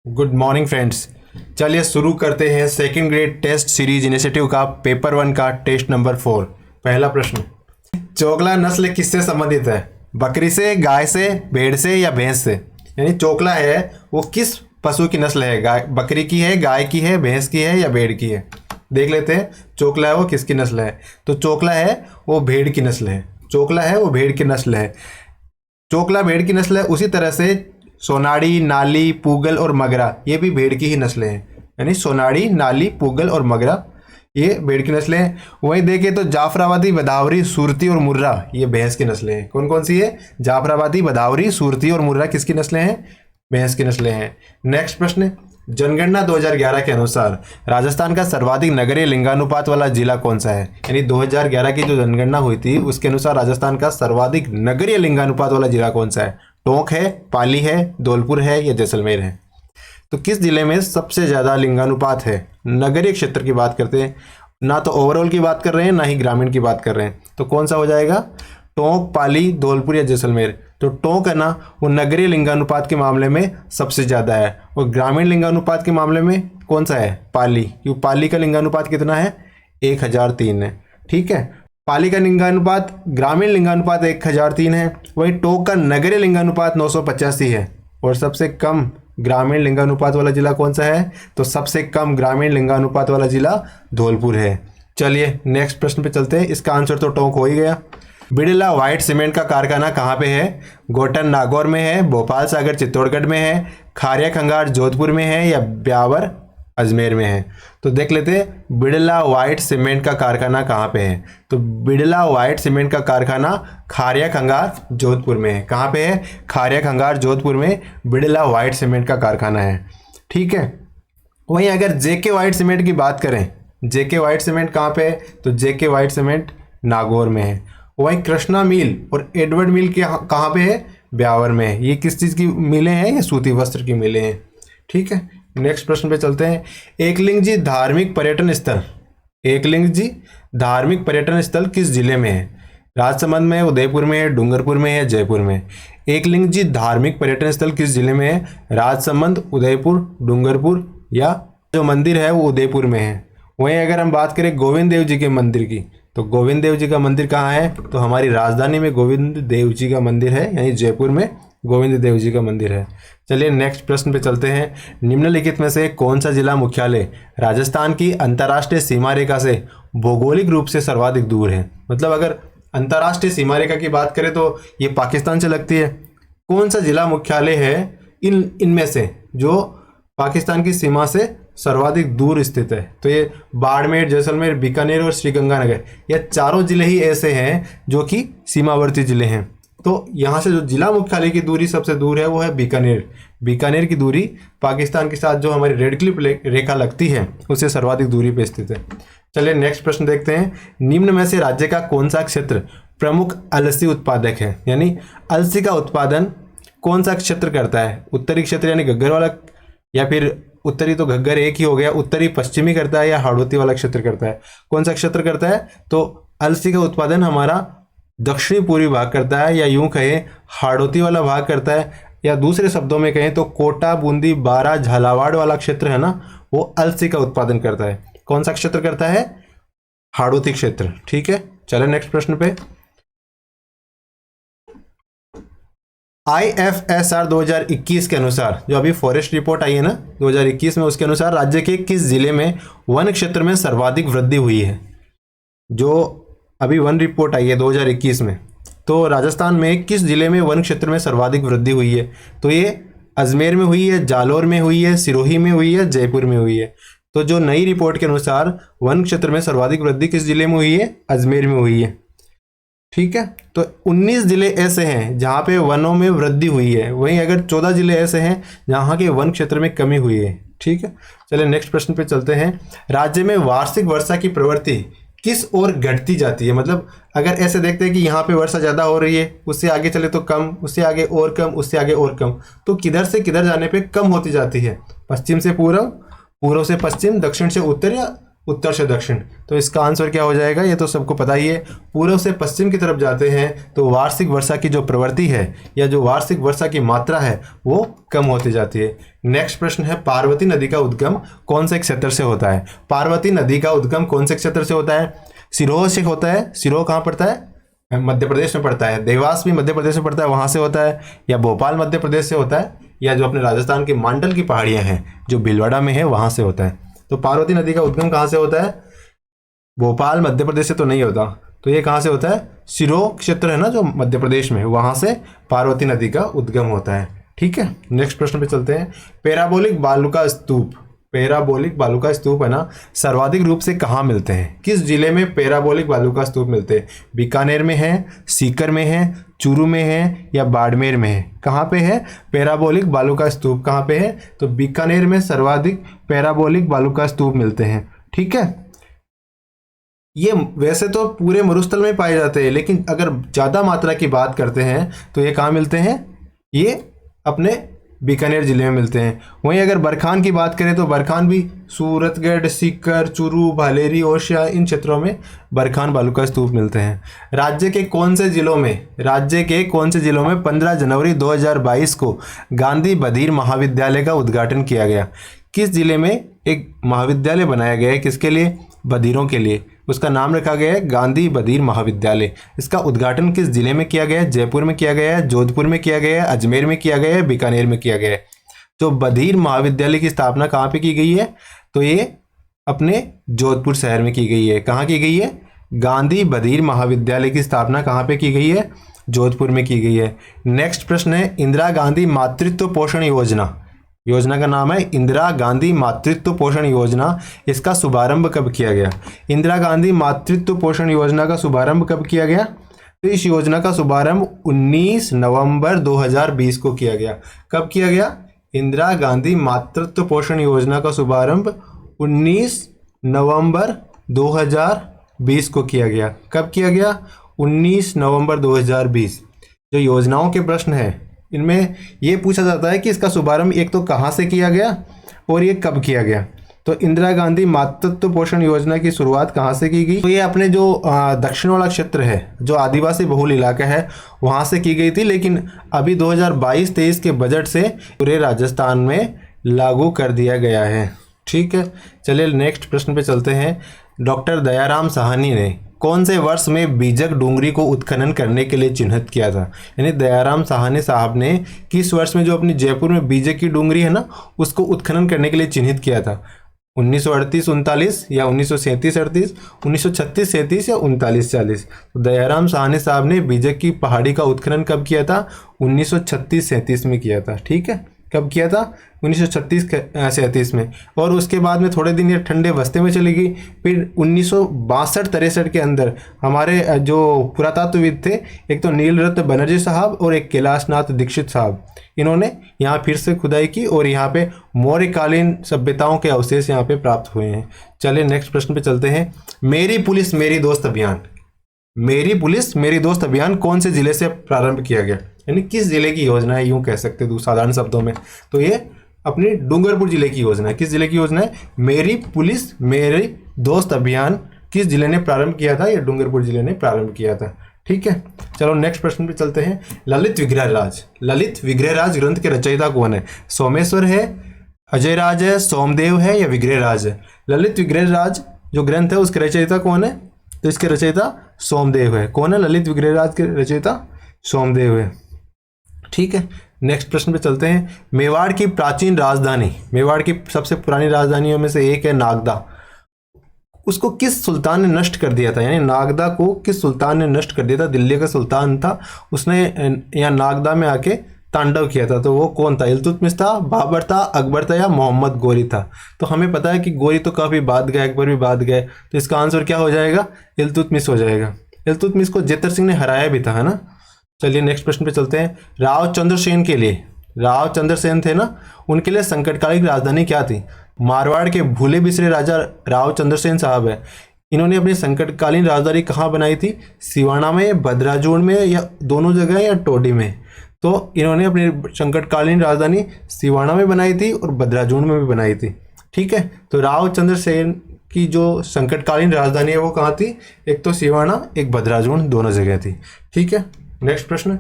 Good morning friends. चलिए शुरू करते हैं second grade test series initiative का पेपर 1 का टेस्ट नंबर 4। पहला प्रश्न, चोकला नस्ल किससे संबंधित है? बकरी से, गाय से, भेड़ से या भैंस से? यानी चोकला है वो किस पशु की नस्ल है? गाय, बकरी की है, गाय की है, भैंस की है या भेड़ की है? देख लेते हैं चोकला है वो किसकी नस्ल है। तो चोकला है वो भेड़ की नस्ल है। चोकला है वो भेड़ की नस्ल है। चोकला भेड़ की नस्ल है। उसी तरह से सोनाड़ी, नाली, पूगल और मगरा ये भी भेड़ की ही नस्लें हैं। यानी सोनाड़ी, नाली, पूगल और मगरा ये भेड़ की नस्लें हैं। वहीं देखें तो जाफराबादी, बदावरी, सूरती और मुर्रा ये भैंस की नस्लें हैं। कौन कौन सी है? जाफराबादी, बदावरी, सूरती और मुर्रा किसकी नस्लें हैं? भैंस की नस्लें हैं। नेक्स्ट प्रश्न, जनगणना 2011 के अनुसार राजस्थान का सर्वाधिक नगरीय लिंगानुपात वाला जिला कौन सा है? यानी 2011 की जो जनगणना हुई थी उसके अनुसार राजस्थान का सर्वाधिक नगरीय लिंगानुपात वाला जिला कौन सा है? टोंक है, पाली है, धौलपुर है या जैसलमेर है? तो किस जिले में सबसे ज़्यादा लिंगानुपात है? नगरीय क्षेत्र की बात करते हैं, ना तो ओवरऑल की बात कर रहे हैं ना ही ग्रामीण की बात कर रहे हैं। तो कौन सा हो जाएगा? टोंक, पाली, धौलपुर या जैसलमेर? तो टोंक है ना वो नगरीय लिंगानुपात के मामले में सबसे ज़्यादा है। और ग्रामीण लिंगानुपात के मामले में कौन सा है? पाली। क्यों? पाली का लिंगानुपात कितना है? 1003 है। ठीक है, पाली का लिंगानुपात, ग्रामीण लिंगानुपात 1003 है। वहीं टोंक का नगरीय लिंगानुपात 985 है। और सबसे कम ग्रामीण लिंगानुपात वाला जिला कौन सा है? तो सबसे कम ग्रामीण लिंगानुपात वाला जिला धौलपुर है। चलिए नेक्स्ट प्रश्न पे चलते हैं। इसका आंसर तो टोंक हो ही गया। बिड़ला व्हाइट सीमेंट का कारखाना कहाँ पे है? गोटन नागौर में है, भोपाल सागर चित्तौड़गढ़ में है, खारिया खंगार जोधपुर में है या ब्यावर अजमेर में है? तो देख लेते हैं बिड़ला व्हाइट सीमेंट का कारखाना कहाँ पे है। तो बिड़ला व्हाइट सीमेंट का कारखाना खारिया खंगार जोधपुर में है। कहाँ पे है? खारिया खंगार जोधपुर में बिड़ला व्हाइट सीमेंट का कारखाना है। ठीक है, वहीं अगर जेके व्हाइट सीमेंट की बात करें, जेके व्हाइट सीमेंट कहाँ पे है? तो जेके व्हाइट सीमेंट नागौर में है। वहीं कृष्णा मिल और एडवर्ड मिल के कहाँ पे है? ब्यावर में है। ये किस चीज़ की मिलें हैं? ये सूती वस्त्र की मिलें हैं। ठीक है, नेक्स्ट प्रश्न पे चलते हैं। एकलिंग जी धार्मिक पर्यटन स्थल, एकलिंग जी धार्मिक पर्यटन स्थल किस जिले में है? राजसमंद में, उदयपुर में है, डूंगरपुर में है, जयपुर में? एकलिंग जी धार्मिक पर्यटन स्थल किस जिले में है? राजसमंद, उदयपुर, डूंगरपुर या जो मंदिर है वो उदयपुर में है। वहीं अगर हम बात करें गोविंद देव जी के मंदिर की, तो गोविंद देव जी का मंदिर कहाँ है? तो हमारी राजधानी में गोविंद देव जी का मंदिर है, यानी जयपुर में गोविंद देव जी का मंदिर है। चलिए नेक्स्ट प्रश्न पे चलते हैं। निम्नलिखित में से कौन सा जिला मुख्यालय राजस्थान की अंतर्राष्ट्रीय सीमा रेखा से भौगोलिक रूप से सर्वाधिक दूर है? मतलब अगर अंतर्राष्ट्रीय सीमा रेखा की बात करें तो ये पाकिस्तान से लगती है। कौन सा जिला मुख्यालय है इनमें से जो पाकिस्तान की सीमा से सर्वाधिक दूर स्थित है? तो ये बाड़मेर, जैसलमेर, बीकानेर और श्रीगंगानगर, ये चारों जिले ही ऐसे हैं जो कि सीमावर्ती जिले हैं। तो यहाँ से जो जिला मुख्यालय की दूरी सबसे दूर है वो है बीकानेर। बीकानेर की दूरी पाकिस्तान के साथ जो हमारी रेड क्लिप रेखा लगती है उससे सर्वाधिक दूरी पे स्थित है। चलिए नेक्स्ट प्रश्न देखते हैं। निम्न में से राज्य का कौन सा क्षेत्र प्रमुख अलसी उत्पादक है? यानी अलसी का उत्पादन कौन सा क्षेत्र करता है? उत्तरी क्षेत्र यानी घग्गर वाला, या फिर उत्तरी तो घग्गर एक ही हो गया, उत्तरी पश्चिमी करता है या हाड़ौती वाला क्षेत्र करता है? कौन सा क्षेत्र करता है? तो अलसी का उत्पादन हमारा दक्षिणी पूर्वी भाग करता है, या यूं कहें हाड़ौती वाला भाग करता है, या दूसरे शब्दों में कहें तो कोटा, बूंदी, बारा, झालावाड़ वाला क्षेत्र है ना वो अलसी का उत्पादन करता है। कौन सा क्षेत्र करता है? हाड़ौती क्षेत्र। ठीक है, चले नेक्स्ट प्रश्न पे। IFSR 2021 के अनुसार, जो अभी फॉरेस्ट रिपोर्ट आई है ना 2021 में, उसके अनुसार राज्य के किस जिले में वन क्षेत्र में सर्वाधिक वृद्धि हुई है? जो अभी वन रिपोर्ट आई है 2021 में, तो राजस्थान में किस जिले में वन क्षेत्र में सर्वाधिक वृद्धि हुई है? तो ये अजमेर में हुई है, जालौर में हुई है, सिरोही में हुई है, जयपुर में हुई है। तो जो नई रिपोर्ट के अनुसार वन क्षेत्र में सर्वाधिक वृद्धि किस जिले में हुई है? अजमेर में हुई है। ठीक है, तो 19 जिले ऐसे हैं जहाँ पे वनों में वृद्धि हुई है। वहीं अगर 14 जिले ऐसे हैं जहाँ के वन क्षेत्र में कमी हुई है। ठीक है, चलिए नेक्स्ट प्रश्न पे चलते हैं। राज्य में वार्षिक वर्षा की प्रवृत्ति किस ओर घटती जाती है? मतलब अगर ऐसे देखते हैं कि यहाँ पे वर्षा ज़्यादा हो रही है, उससे आगे चले तो कम, उससे आगे और कम, उससे आगे और कम, तो किधर से किधर जाने पे कम होती जाती है? पश्चिम से पूर्व, पूर्व से पश्चिम, दक्षिण से उत्तर या उत्तर से दक्षिण। तो इसका आंसर क्या हो जाएगा, ये तो सबको पता ही है। पूर्व से पश्चिम की तरफ जाते हैं तो वार्षिक वर्षा की जो प्रवृत्ति है या जो वार्षिक वर्षा की मात्रा है वो कम होती जाती है। नेक्स्ट प्रश्न है, पार्वती नदी का उद्गम कौन से क्षेत्र से होता है? पार्वती नदी का उद्गम कौन से क्षेत्र से होता है? सिरोह से होता है। सिरोह कहाँ पड़ता है? मध्य प्रदेश में पड़ता है। देवास भी मध्य प्रदेश में पड़ता है, वहाँ से होता है। या भोपाल मध्य प्रदेश से होता है, या जो अपने राजस्थान के मांडल की पहाड़ियाँ हैं जो भीलवाड़ा में है वहाँ से होता है। तो पार्वती नदी का उद्गम कहाँ से होता है? भोपाल मध्य प्रदेश से तो नहीं होता, तो ये कहाँ से होता है? सिरोह क्षेत्र है ना जो मध्य प्रदेश में, वहाँ से पार्वती नदी का उद्गम होता है। ठीक है, नेक्स्ट प्रश्न पे चलते हैं। पैराबोलिक बालू का स्तूप, पैराबोलिक बालू का स्तूप है ना, सर्वाधिक रूप से कहाँ मिलते हैं? किस जिले में पैराबोलिक बालू का स्तूप मिलते हैं? बीकानेर में है, सीकर में है, चूरू में है, या बाड़मेर में है? कहाँ पे है पैराबोलिक बालू का स्तूप? कहाँ पे है? तो बीकानेर में सर्वाधिक पैराबोलिक बालू का स्तूप मिलते हैं। ठीक है, ये वैसे तो पूरे मरुस्थल में पाए जाते हैं, लेकिन अगर ज़्यादा मात्रा की बात करते हैं तो ये कहाँ मिलते हैं? ये अपने बीकानेर जिले में मिलते हैं। वहीं अगर बरखान की बात करें तो बरखान भी सूरतगढ़, सीकर, चूरू, भालेरी, ओशिया, इन क्षेत्रों में बरखान बालू का स्तूप मिलते हैं। राज्य के कौन से जिलों में 15 जनवरी 2022 को गांधी बधिर महाविद्यालय का उद्घाटन किया गया? किस जिले में एक महाविद्यालय बनाया गया है? किसके लिए? बधिरों के लिए। उसका नाम रखा गया है गांधी बधिर महाविद्यालय। इसका उद्घाटन किस जिले में किया गया है? जयपुर में किया गया है, जोधपुर में किया गया है, अजमेर में किया गया है, बीकानेर में किया गया है। तो बधिर महाविद्यालय की स्थापना कहाँ पे की गई है? तो ये अपने जोधपुर शहर में की गई है। कहाँ की गई है? गांधी बधिर महाविद्यालय की स्थापना कहाँ पे की गई है? जोधपुर में की गई है। नेक्स्ट प्रश्न है, इंदिरा गांधी मातृत्व पोषण योजना, योजना का नाम है इंदिरा गांधी मातृत्व पोषण योजना। इसका शुभारंभ कब किया गया? इंदिरा गांधी मातृत्व पोषण योजना का शुभारंभ कब किया गया? तो इस योजना का शुभारंभ 19 नवंबर 2020 को किया गया। कब किया गया? इंदिरा गांधी मातृत्व पोषण योजना का शुभारंभ 19 नवंबर 2020 को किया गया। कब किया गया? 19 नवंबर 2020। जो योजनाओं के प्रश्न हैं इनमें ये पूछा जाता है कि इसका शुभारंभ एक तो कहाँ से किया गया और ये कब किया गया। तो इंदिरा गांधी मातृत्व पोषण योजना की शुरुआत कहाँ से की गई? तो ये अपने जो दक्षिण वाला क्षेत्र है, जो आदिवासी बहुल इलाका है, वहाँ से की गई थी, लेकिन अभी 2022-23 के बजट से पूरे राजस्थान में लागू कर दिया गया है। ठीक है, चलिए नेक्स्ट प्रश्न पे चलते हैं। डॉक्टर दयाराम साहनी ने कौन से वर्ष में बीजक डूंगरी को उत्खनन करने के लिए चिन्हित किया था? यानी दयाराम साहनी साहब ने किस वर्ष में जो अपनी जयपुर में बीजक की डूंगरी है ना उसको उत्खनन करने के लिए चिन्हित किया था? 1938-39 या 1937-38, 1936-37 या 39-40? तो दयाराम साहनी साहब ने बीजक की पहाड़ी का उत्खनन कब किया था? 1936-37 में किया था। ठीक है, कब किया था? 1936-37 में। और उसके बाद में थोड़े दिन ये ठंडे बस्ते में चली गई। फिर 1962-63 के अंदर हमारे जो पुरातत्वविद थे, एक तो नीलरत्न बनर्जी साहब और एक कैलाशनाथ दीक्षित साहब, इन्होंने यहाँ फिर से खुदाई की और यहाँ पे मौर्यकालीन सभ्यताओं के अवशेष यहाँ पे प्राप्त हुए हैं। चलिए नेक्स्ट प्रश्न पे चलते हैं। मेरी पुलिस मेरी दोस्त अभियान, मेरी पुलिस मेरी दोस्त अभियान कौन से जिले से प्रारंभ किया गया? यानी किस जिले की योजना है, यूं कह सकते हैं साधारण शब्दों में। तो ये अपनी डूंगरपुर जिले की योजना है। किस जिले की योजना है? मेरी पुलिस मेरी दोस्त अभियान किस जिले ने प्रारंभ किया था? ये डूंगरपुर जिले ने प्रारंभ किया था। ठीक है, चलो नेक्स्ट प्रश्न पे चलते हैं। ललित विग्रहराज, ललित विग्रहराज ग्रंथ के रचयिता कौन है? सोमेश्वर है, अजय राज है, सोमदेव है, या विग्रहराज है? ललित विग्रहराज जो ग्रंथ है उसके रचयिता कौन है? तो इसके रचयिता सोमदेव है। कौन है ललित विग्रहराज के रचयिता? सोमदेव है। ठीक है, नेक्स्ट प्रश्न पे चलते हैं। मेवाड़ की प्राचीन राजधानी, मेवाड़ की सबसे पुरानी राजधानियों में से एक है नागदा, उसको किस सुल्तान ने नष्ट कर दिया था? यानी नागदा को किस सुल्तान ने नष्ट कर दिया था? दिल्ली का सुल्तान था, उसने यहाँ नागदा में आके तांडव किया था। तो वो कौन था? इल्तुतमिश था, बाबर था, अकबर था, या मोहम्मद गोरी था? तो हमें पता है कि गोरी तो काफ़ी बाद गए, अकबर भी बाद गए, तो इसका आंसर क्या हो जाएगा? इल्तुतमिश हो जाएगा। इल्तुतमिश को जेतर सिंह ने हराया भी था, है ना। चलिए नेक्स्ट प्रश्न पे चलते हैं। राव चंद्रसेन के लिए, राव चंद्रसेन थे ना, उनके लिए संकटकालीन राजधानी क्या थी? मारवाड़ के भूले बिसरे राजा राव चंद्रसेन साहब है, इन्होंने अपनी संकटकालीन राजधानी कहाँ बनाई थी? सिवाना में, भद्राजूड़ में, या दोनों जगह, या टोडी में? तो इन्होंने अपनी संकटकालीन राजधानी सिवाना में बनाई थी और भद्राजूड़ में भी बनाई थी। ठीक है, तो राव चंद्रसेन की जो संकटकालीन राजधानी है वो कहाँ थी? एक तो सिवाना, एक भद्राजुन, दोनों जगह थी। ठीक है, नेक्स्ट प्रश्न,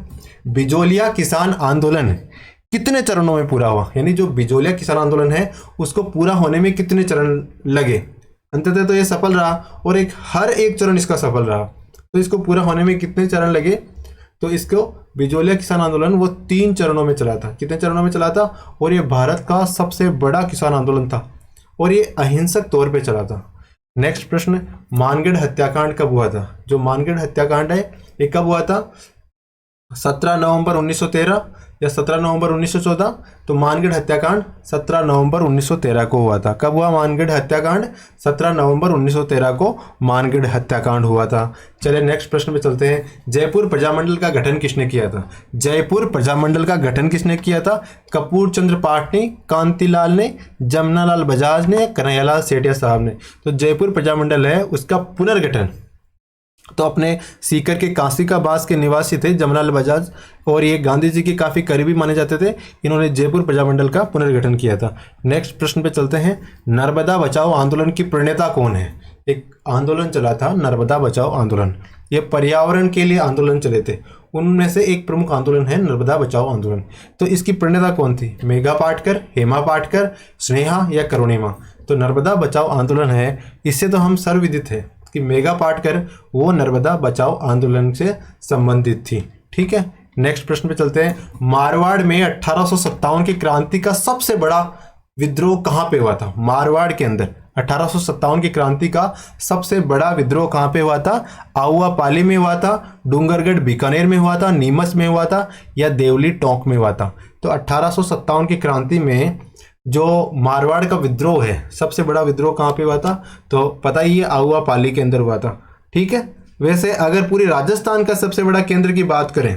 बिजोलिया किसान आंदोलन कितने चरणों में पूरा हुआ? यानी जो बिजोलिया किसान आंदोलन है उसको पूरा होने में कितने चरण लगे? अंततः तो ये सफल रहा और हर एक चरण इसका सफल रहा। तो इसको पूरा होने में कितने चरण लगे? तो इसको बिजोलिया किसान आंदोलन वो 3 चरणों में चला था। कितने चरणों में चला था? और ये भारत का सबसे बड़ा किसान आंदोलन था और ये अहिंसक तौर पे चला था। नेक्स्ट प्रश्न, मानगढ़ हत्याकांड कब हुआ था? जो मानगढ़ हत्याकांड है ये कब हुआ था? 17 नवंबर 1913 या 17 नवंबर 1914? तो मानगढ़ हत्याकांड 17 नवंबर 1913 को हुआ था। कब हुआ मानगढ़ हत्याकांड? 17 नवंबर 1913 को मानगढ़ हत्याकांड हुआ था। चलिए नेक्स्ट प्रश्न पे चलते हैं। जयपुर प्रजामंडल का गठन किसने किया था? जयपुर प्रजामंडल का गठन किसने किया था? कपूर चंद्र पाटनी, कांतिलाल ने, जमनालाल बजाज ने, कन्हैयालाल सेठिया साहब ने। तो जयपुर प्रजामंडल है उसका पुनर्गठन तो अपने सीकर के कांसी का बास के निवासी थे जमनालाल बजाज और ये गांधी जी के काफ़ी करीबी माने जाते थे। इन्होंने जयपुर प्रजामंडल का पुनर्गठन किया था। नेक्स्ट प्रश्न पे चलते हैं। नर्मदा बचाओ आंदोलन की प्रणेता कौन है? एक आंदोलन चला था नर्मदा बचाओ आंदोलन, ये पर्यावरण के लिए आंदोलन चले थे। उनमें से एक प्रमुख आंदोलन है नर्मदा बचाओ आंदोलन। तो इसकी प्रणेता कौन थी? मेघा पाटकर, हेमा पाटकर, स्नेहा या करुणिमा? तो नर्मदा बचाओ आंदोलन है, इससे तो हम सर्वविदित है कि मेघा पाटकर वो नर्मदा बचाओ आंदोलन से संबंधित थी। ठीक है, नेक्स्ट प्रश्न पे चलते हैं। मारवाड़ में 1857 की क्रांति का सबसे बड़ा विद्रोह कहाँ पे हुआ था? मारवाड़ के अंदर 1857 की क्रांति का सबसे बड़ा विद्रोह कहाँ पे हुआ था? आउवा पाली में हुआ था, डूंगरगढ़ बीकानेर में हुआ था, नीमच में हुआ था या देवली टोंक में हुआ था? तो 1857 की क्रांति में जो मारवाड़ का विद्रोह है सबसे बड़ा विद्रोह कहाँ पे हुआ था? तो पता ही है आउवा पाली के अंदर हुआ था। ठीक है, वैसे अगर पूरी राजस्थान का सबसे बड़ा केंद्र की बात करें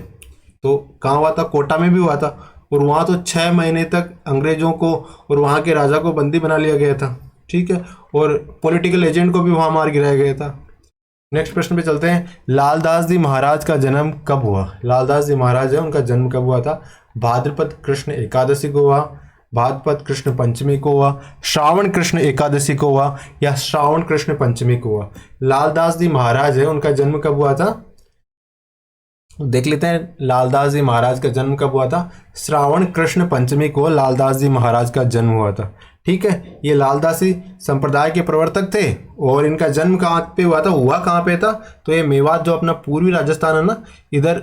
तो कहाँ हुआ था? कोटा में भी हुआ था और वहाँ तो 6 महीने तक अंग्रेजों को और वहाँ के राजा को बंदी बना लिया गया था। ठीक है, और पॉलिटिकल एजेंट को भी वहाँ मार गिराया गया था। नेक्स्ट प्रश्न पे चलते हैं। लालदास जी महाराज का जन्म कब हुआ? लालदास जी महाराज है उनका जन्म कब हुआ था? भाद्रपद कृष्ण एकादशी को हुआ, भाद्रपद कृष्ण पंचमी को हुआ, श्रावण कृष्ण एकादशी को हुआ या श्रावण कृष्ण पंचमी को हुआ? लालदास जी महाराज है उनका जन्म कब हुआ था? देख लेते हैं लालदास जी महाराज का जन्म कब हुआ था? श्रावण कृष्ण पंचमी को लालदास जी महाराज का जन्म हुआ था। ठीक है, ये लालदासी संप्रदाय के प्रवर्तक थे और इनका जन्म कहाँ पे हुआ था? हुआ कहाँ पे था? तो ये मेवात जो अपना पूर्वी राजस्थान है ना, इधर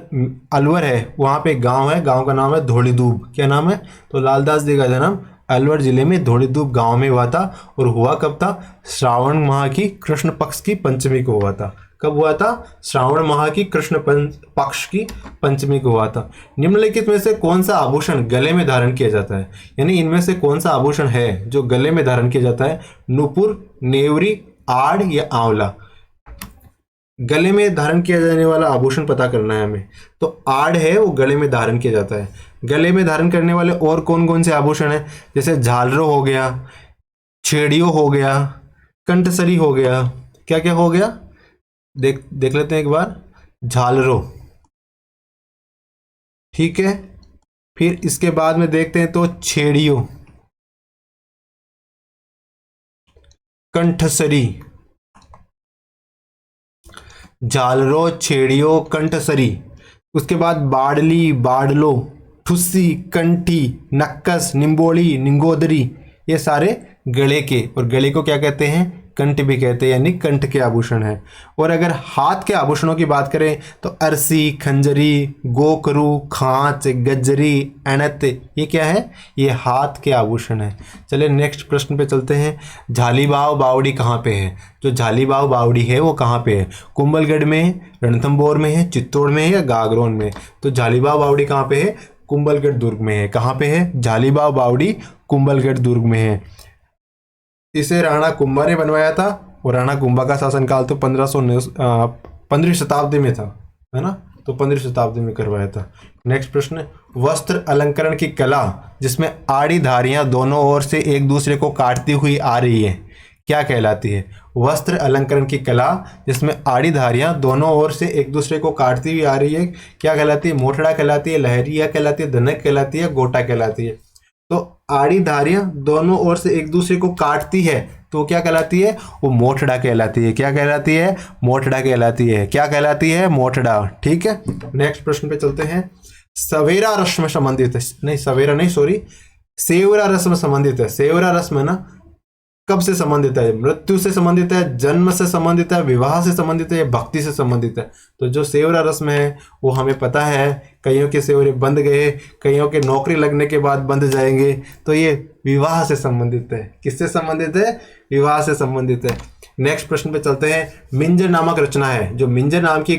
अलवर है, वहाँ पे एक गाँव है, गाँव का नाम है धोड़ीदूब। क्या नाम है? तो लालदास जी का जन्म अलवर जिले में धोड़ीदूब गाँव में हुआ था और हुआ कब था? श्रावण माह की कृष्ण पक्ष की पंचमी को हुआ था। कब हुआ था? श्रावण माह की कृष्ण पक्ष की पंचमी को हुआ था। निम्नलिखित में से कौन सा आभूषण गले में धारण किया जाता है? यानी इनमें से कौन सा आभूषण है जो गले में धारण किया जाता है? नुपुर, नेवरी, आड़ या आंवला? गले में धारण किया जाने वाला आभूषण पता करना है हमें। तो आड़ है वो गले में धारण किया जाता है। गले में धारण करने वाले और कौन कौन से आभूषण है? जैसे झालरों हो गया, छेड़ियों हो गया, कंठसरी हो गया। क्या क्या हो गया? देख लेते हैं एक बार। झालरों, ठीक है, फिर इसके बाद में देखते हैं तो छेड़ियों, कंठसरी, झालरों, छेड़ियों, कंठसरी। उसके बाद बाड़ली, बाड़लो, ठुस्सी, कंठी, नक्कस, निम्बोली, निंगोदरी, ये सारे गले के, और गले को क्या कहते हैं? कंठ भी कहते हैं, यानी कंठ के आभूषण है। और अगर हाथ के आभूषणों की बात करें तो अरसी, खंजरी, गोकरू, खांच, गजरी, अणत, ये क्या है? ये हाथ के आभूषण है। चलिए नेक्स्ट प्रश्न पे चलते हैं। झालीबाव बावड़ी कहाँ पे है? जो झालीबाव बावड़ी है वो कहाँ पे है? कुंभलगढ़ में है, रणथंभौर में है, चित्तौड़ में है या गागरोन में? तो झालीबाव बावड़ी कहाँ पे है? कुंभलगढ़ दुर्ग में है। कहाँ पे है? झालीबाव बावड़ी कुंभलगढ़ दुर्ग में है। इसे राणा कुंभा ने बनवाया था और राणा कुंभा का शासनकाल तो 15वीं शताब्दी में था, है ना? तो 15वीं शताब्दी में करवाया था। नेक्स्ट प्रश्न। वस्त्र अलंकरण की कला जिसमें आड़ी धारियां दोनों ओर से एक दूसरे को काटती हुई आ रही है, क्या कहलाती है? वस्त्र अलंकरण की कला जिसमें आड़ी धारियां दोनों ओर से एक दूसरे को काटती हुई आ रही है, क्या कहलाती है? मोटड़ा कहलाती है, लहरिया कहलाती है, धनक कहलाती है, गोटा कहलाती है? तो आड़ी धारियां दोनों ओर से एक दूसरे को काटती है तो क्या कहलाती है? वो मोठड़ा कहलाती है। क्या कहलाती है? मोठड़ा कहलाती है। क्या कहलाती है? मोठड़ा। ठीक है, नेक्स्ट प्रश्न पे चलते हैं। सवेरा रस्म में संबंधित है, नहीं सवेरा नहीं सॉरी, सेवरा रस्म संबंधित है। सेवरा रस्म है ना, कब से संबंधित है? मृत्यु से संबंधित है, जन्म से संबंधित है, विवाह से संबंधित है या भक्ति से संबंधित है? तो जो सेवरा रस्म है वो हमें पता है, कईयों के सेवरे बंद गए, कईयों के नौकरी लगने के बाद बंद जाएंगे, तो ये विवाह से संबंधित है। किससे संबंधित है? विवाह से संबंधित है। नेक्स्ट प्रश्न पे चलते हैं। मिंजर नामक रचना है, जो मिंजर नाम की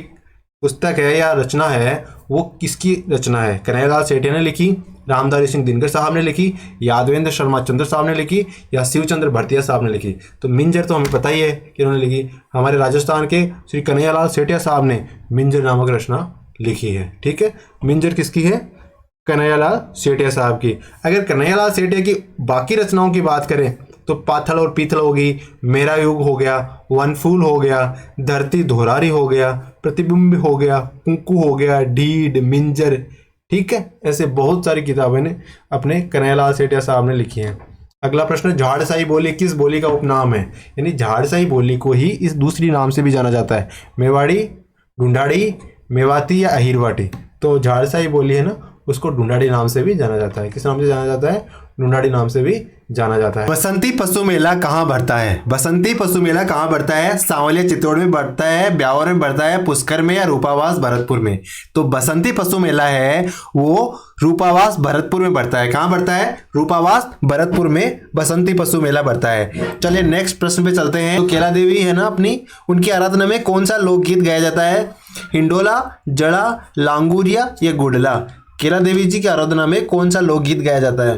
पुस्तक है या रचना है, वो किसकी रचना है? कन्हैयालाल सेठिया ने लिखी, रामधारी सिंह दिनकर साहब ने लिखी, यादवेंद्र शर्मा चंद्र साहब ने लिखी या शिवचंद्र भरतिया साहब ने लिखी? तो मिंजर तो हमें पता ही है कि उन्होंने लिखी, हमारे राजस्थान के श्री कन्हैयालाल सेठिया साहब ने मिंजर नामक रचना लिखी है। ठीक है, मिंजर किसकी है? कन्हैयालाल सेठिया साहब की। अगर कन्हैयालाल सेठिया की बाकी रचनाओं की बात करें तो पाथल और पीथल होगी, मेरा युग हो गया, वनफूल हो गया, धरती धोरारी हो गया, प्रतिबिंब हो गया, कुंकू हो गया, ढीड, मिंजर। ठीक है, ऐसे बहुत सारी किताबें ने अपने कन्हैयालाल सेठिया साहब ने लिखी हैं। अगला प्रश्न, झाड़साई बोली किस बोली का उपनाम है? यानी झाड़साई बोली को ही इस दूसरी नाम से भी जाना जाता है, मेवाड़ी, ढूंढाड़ी, मेवाती या अहिरवाटी। तो झाड़साई बोली है ना, उसको ढूंढाड़ी नाम से भी जाना जाता है। किस नाम से जाना जाता है? ढूंढाड़ी नाम से भी जाना जाता है। बसंती पशु मेला कहाँ बढ़ता है? बसंती पशु मेला कहाँ बढ़ता है? सांवलिया चित्तौड़ में बढ़ता है, ब्यावर में बढ़ता है, पुष्कर में या रूपावास भरतपुर में? तो बसंती पशु मेला है वो रूपावास भरतपुर में बढ़ता है। कहाँ बढ़ता है? रूपावास भरतपुर में बसंती पशु मेला बढ़ता है। चलिए नेक्स्ट प्रश्न पे चलते हैं। तो केला देवी है ना अपनी, उनकी आराधना में कौन सा लोकगीत गाया जाता है? हिंडोला, जड़ा, लांगूरिया या गुडला? केला देवी जी की आराधना में कौन सा लोकगीत गाया जाता है?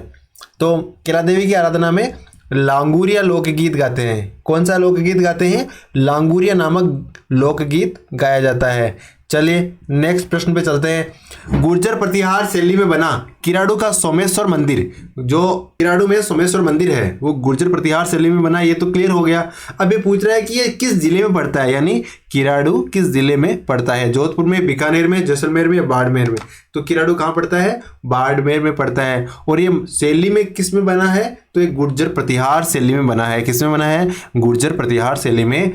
तो केला देवी की आराधना में लांगूरिया लोकगीत गाते हैं। कौन सा लोकगीत गाते हैं? लांगूरिया नामक लोकगीत गाया जाता है। चलिए नेक्स्ट प्रश्न पे चलते हैं। गुर्जर प्रतिहार शैली में बना किराड़ू का सोमेश्वर मंदिर, जो किराड़ू में सोमेश्वर मंदिर है वो गुर्जर प्रतिहार शैली में बना, ये तो क्लियर हो गया। अब ये पूछ रहा है कि ये किस जिले में पड़ता है, यानी किराड़ू किस जिले में पड़ता है? जोधपुर में, बीकानेर में, जैसलमेर में या बाड़मेर में? तो किराड़ू कहाँ पड़ता है? बाड़मेर में पड़ता है। और ये शैली में किस में बना है? तो ये गुर्जर प्रतिहार शैली में बना है। किस में बना है? गुर्जर प्रतिहार शैली में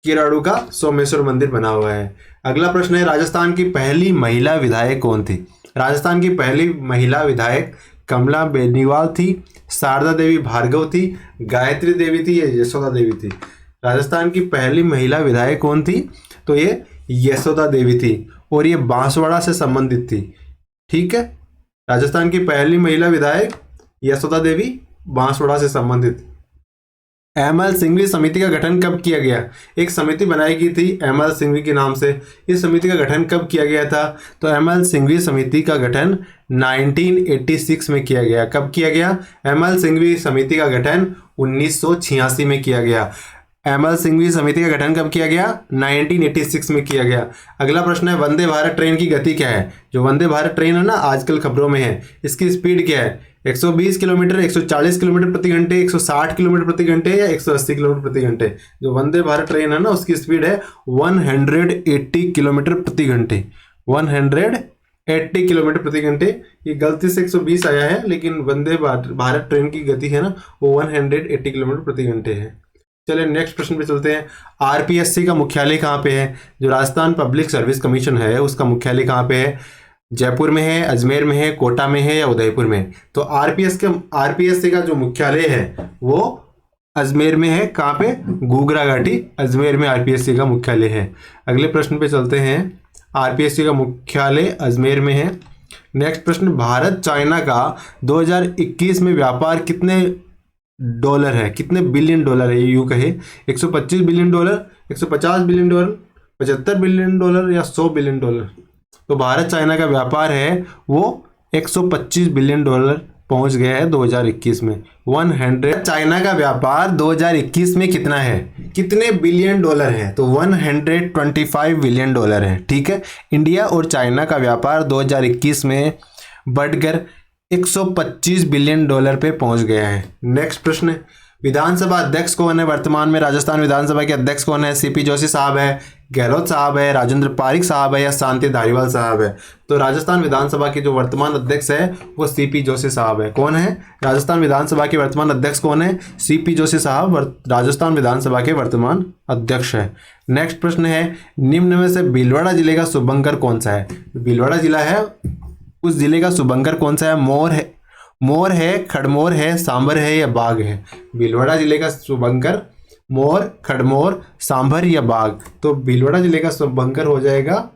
किराड़ू का सोमेश्वर मंदिर बना हुआ है। अगला प्रश्न है, राजस्थान की पहली महिला विधायक कौन थी? राजस्थान की पहली महिला विधायक कमला बेनीवाल थी, शारदा देवी भार्गव थी, गायत्री देवी थी या यशोदा देवी थी? राजस्थान की पहली महिला विधायक कौन थी? तो ये यशोदा देवी थी और ये बांसवाड़ा से संबंधित थी। ठीक है, राजस्थान की पहली महिला विधायक यशोदा देवी, बांसवाड़ा से संबंधित। एमएल सिंघवी समिति का गठन कब किया गया? एक समिति बनाई गई थी एमएल सिंघवी के नाम से। इस समिति का गठन कब किया गया था? तो एमएल सिंघवी समिति का गठन 1986 में किया गया। कब किया गया? एमएल सिंघवी समिति का गठन 1986 में किया गया। एमएल सिंघवी समिति का गठन कब किया गया? 1986 में किया गया। अगला प्रश्न है, वंदे भारत ट्रेन की गति क्या है? जो वंदे भारत ट्रेन है ना, आजकल खबरों में है, इसकी स्पीड क्या है? 120 किलोमीटर, 140 किलोमीटर प्रति घंटे, 160 किलोमीटर प्रति घंटे या 180 किलोमीटर प्रति घंटे? जो वंदे भारत ट्रेन है ना, उसकी स्पीड है 180 किलोमीटर प्रति घंटे। 180 किलोमीटर प्रति घंटे। ये गलती से 120 आया है, लेकिन वंदे भारत ट्रेन की गति है ना, वो 180 किलोमीटर प्रति घंटे है। चलिए नेक्स्ट प्रश्न पे चलते हैं। आरपीएससी का मुख्यालय कहाँ पे है? जो राजस्थान पब्लिक सर्विस कमीशन है उसका मुख्यालय कहाँ पे है? जयपुर में है, अजमेर में है, कोटा में है या उदयपुर में? तो आरपीएससी का जो मुख्यालय है वो अजमेर में है। कहाँ पे? घूघरा घाटी, अजमेर में आरपीएससी का मुख्यालय है। अगले प्रश्न पे चलते हैं। आरपीएससी का मुख्यालय अजमेर में है। नेक्स्ट प्रश्न, भारत चाइना का 2021 में व्यापार कितने डॉलर है? कितने बिलियन डॉलर है? यूं कहे 125 billion dollar, 150 billion dollar, 75 billion dollar या 100 बिलियन डॉलर? तो भारत चाइना का व्यापार है वो 125 बिलियन डॉलर पहुंच गया है 2021 में। 100 चाइना का व्यापार 2021 में कितना है? कितने बिलियन डॉलर है? तो 125 बिलियन डॉलर है। ठीक है, इंडिया और चाइना का व्यापार 2021 में बढ़कर 125 बिलियन डॉलर पे पहुंच गया है। नेक्स्ट प्रश्न, विधानसभा अध्यक्ष कौन है? वर्तमान में राजस्थान विधानसभा के अध्यक्ष कौन है? सीपी जोशी साहब है, गहलोत साहब है, राजेंद्र पारिक साहब है या शांति धारीवाल साहब है? तो राजस्थान विधानसभा के जो वर्तमान अध्यक्ष है वो सीपी जोशी साहब है। कौन है? राजस्थान विधानसभा के वर्तमान अध्यक्ष कौन है? सीपी जोशी साहब राजस्थान विधानसभा के वर्तमान अध्यक्ष है। नेक्स्ट प्रश्न है, निम्न में से भीलवाड़ा जिले का शुभंकर कौन सा है? भीलवाड़ा जिला है, उस जिले का शुभंकर कौन सा है? मोर है, खड़मोर है, सांभर है या बाघ है? भीलवाड़ा जिले का शुभंकर मोर, खड़मोर, सांभर या बाघ? तो भीलवाड़ा जिले का शुभंकर हो जाएगा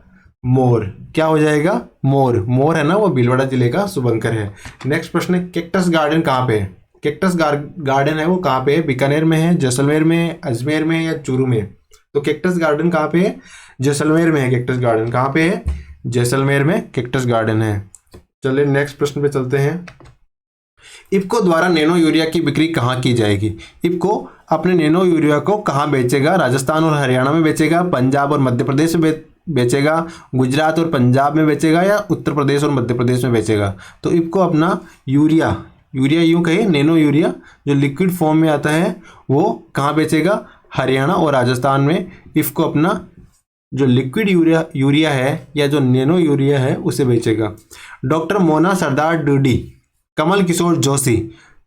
मोर। क्या हो जाएगा? मोर है ना, वो भीलवाड़ा जिले का शुभंकर है। नेक्स्ट प्रश्न है, कैक्टस गार्डन कहाँ पे है? कैक्टस गार्डन है वो कहाँ पे है? बीकानेर में है, जैसलमेर में, अजमेर में या चूरू में? तो कैक्टस गार्डन कहाँ पे है? जैसलमेर में है। कैक्टस गार्डन कहाँ पे है? जैसलमेर में कैक्टस गार्डन है। चलिए नेक्स्ट प्रश्न पे चलते हैं। इफ्को द्वारा नैनो यूरिया की बिक्री कहाँ की जाएगी? इफ्को अपने नैनो यूरिया को कहाँ बेचेगा? राजस्थान और हरियाणा में बेचेगा, पंजाब और मध्य प्रदेश में बेचेगा, गुजरात और पंजाब में बेचेगा या उत्तर प्रदेश और मध्य प्रदेश में बेचेगा? तो इफ्को अपना यूरिया यूं कहे, नैनो यूरिया जो लिक्विड फॉर्म में आता है वो कहाँ बेचेगा? हरियाणा और राजस्थान में इफ्को अपना जो लिक्विड यूरिया है या जो नैनो यूरिया है उसे बेचेगा। डॉक्टर मोना सरदार डूडी, कमल किशोर जोशी,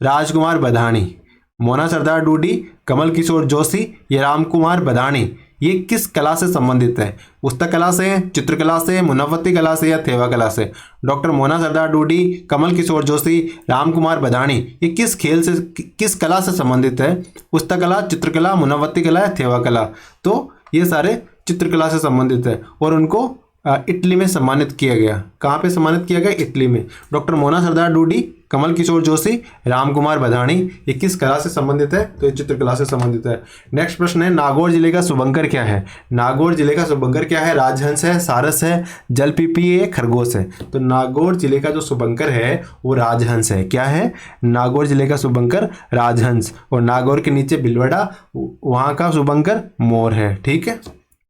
राजकुमार बधानी। मोना सरदार डूडी, कमल किशोर जोशी या रामकुमार बधानी, ये किस कला से संबंधित है? पुस्तक कला से, चित्रकला से, मुनव्वती कला से या थेवा कला से? डॉक्टर मोना सरदार डूडी, कमल किशोर जोशी, रामकुमार बधानी, ये किस खेल से, किस कला से संबंधित है? पुस्तक कला, चित्रकला, मुनव्वती कला या थेवा कला? तो ये सारे चित्रकला से संबंधित है और उनको इटली में सम्मानित किया गया। कहाँ पे सम्मानित किया गया? इटली में। डॉक्टर मोना सरदार डूडी, कमल किशोर जोशी, रामकुमार बधानी, ये किस कला से संबंधित है? तो ये चित्रकला से संबंधित है। नेक्स्ट प्रश्न है, नागौर जिले का शुभंकर क्या है? नागौर जिले का शुभंकर क्या है? राजहंस है, सारस है, जलपीपी है, खरगोश है? तो नागौर जिले का जो शुभंकर है वो राजहंस है। क्या है? नागौर जिले का शुभंकर राजहंस, और नागौर के नीचे भीलवाड़ा, वहाँ का शुभंकर मोर है। ठीक है,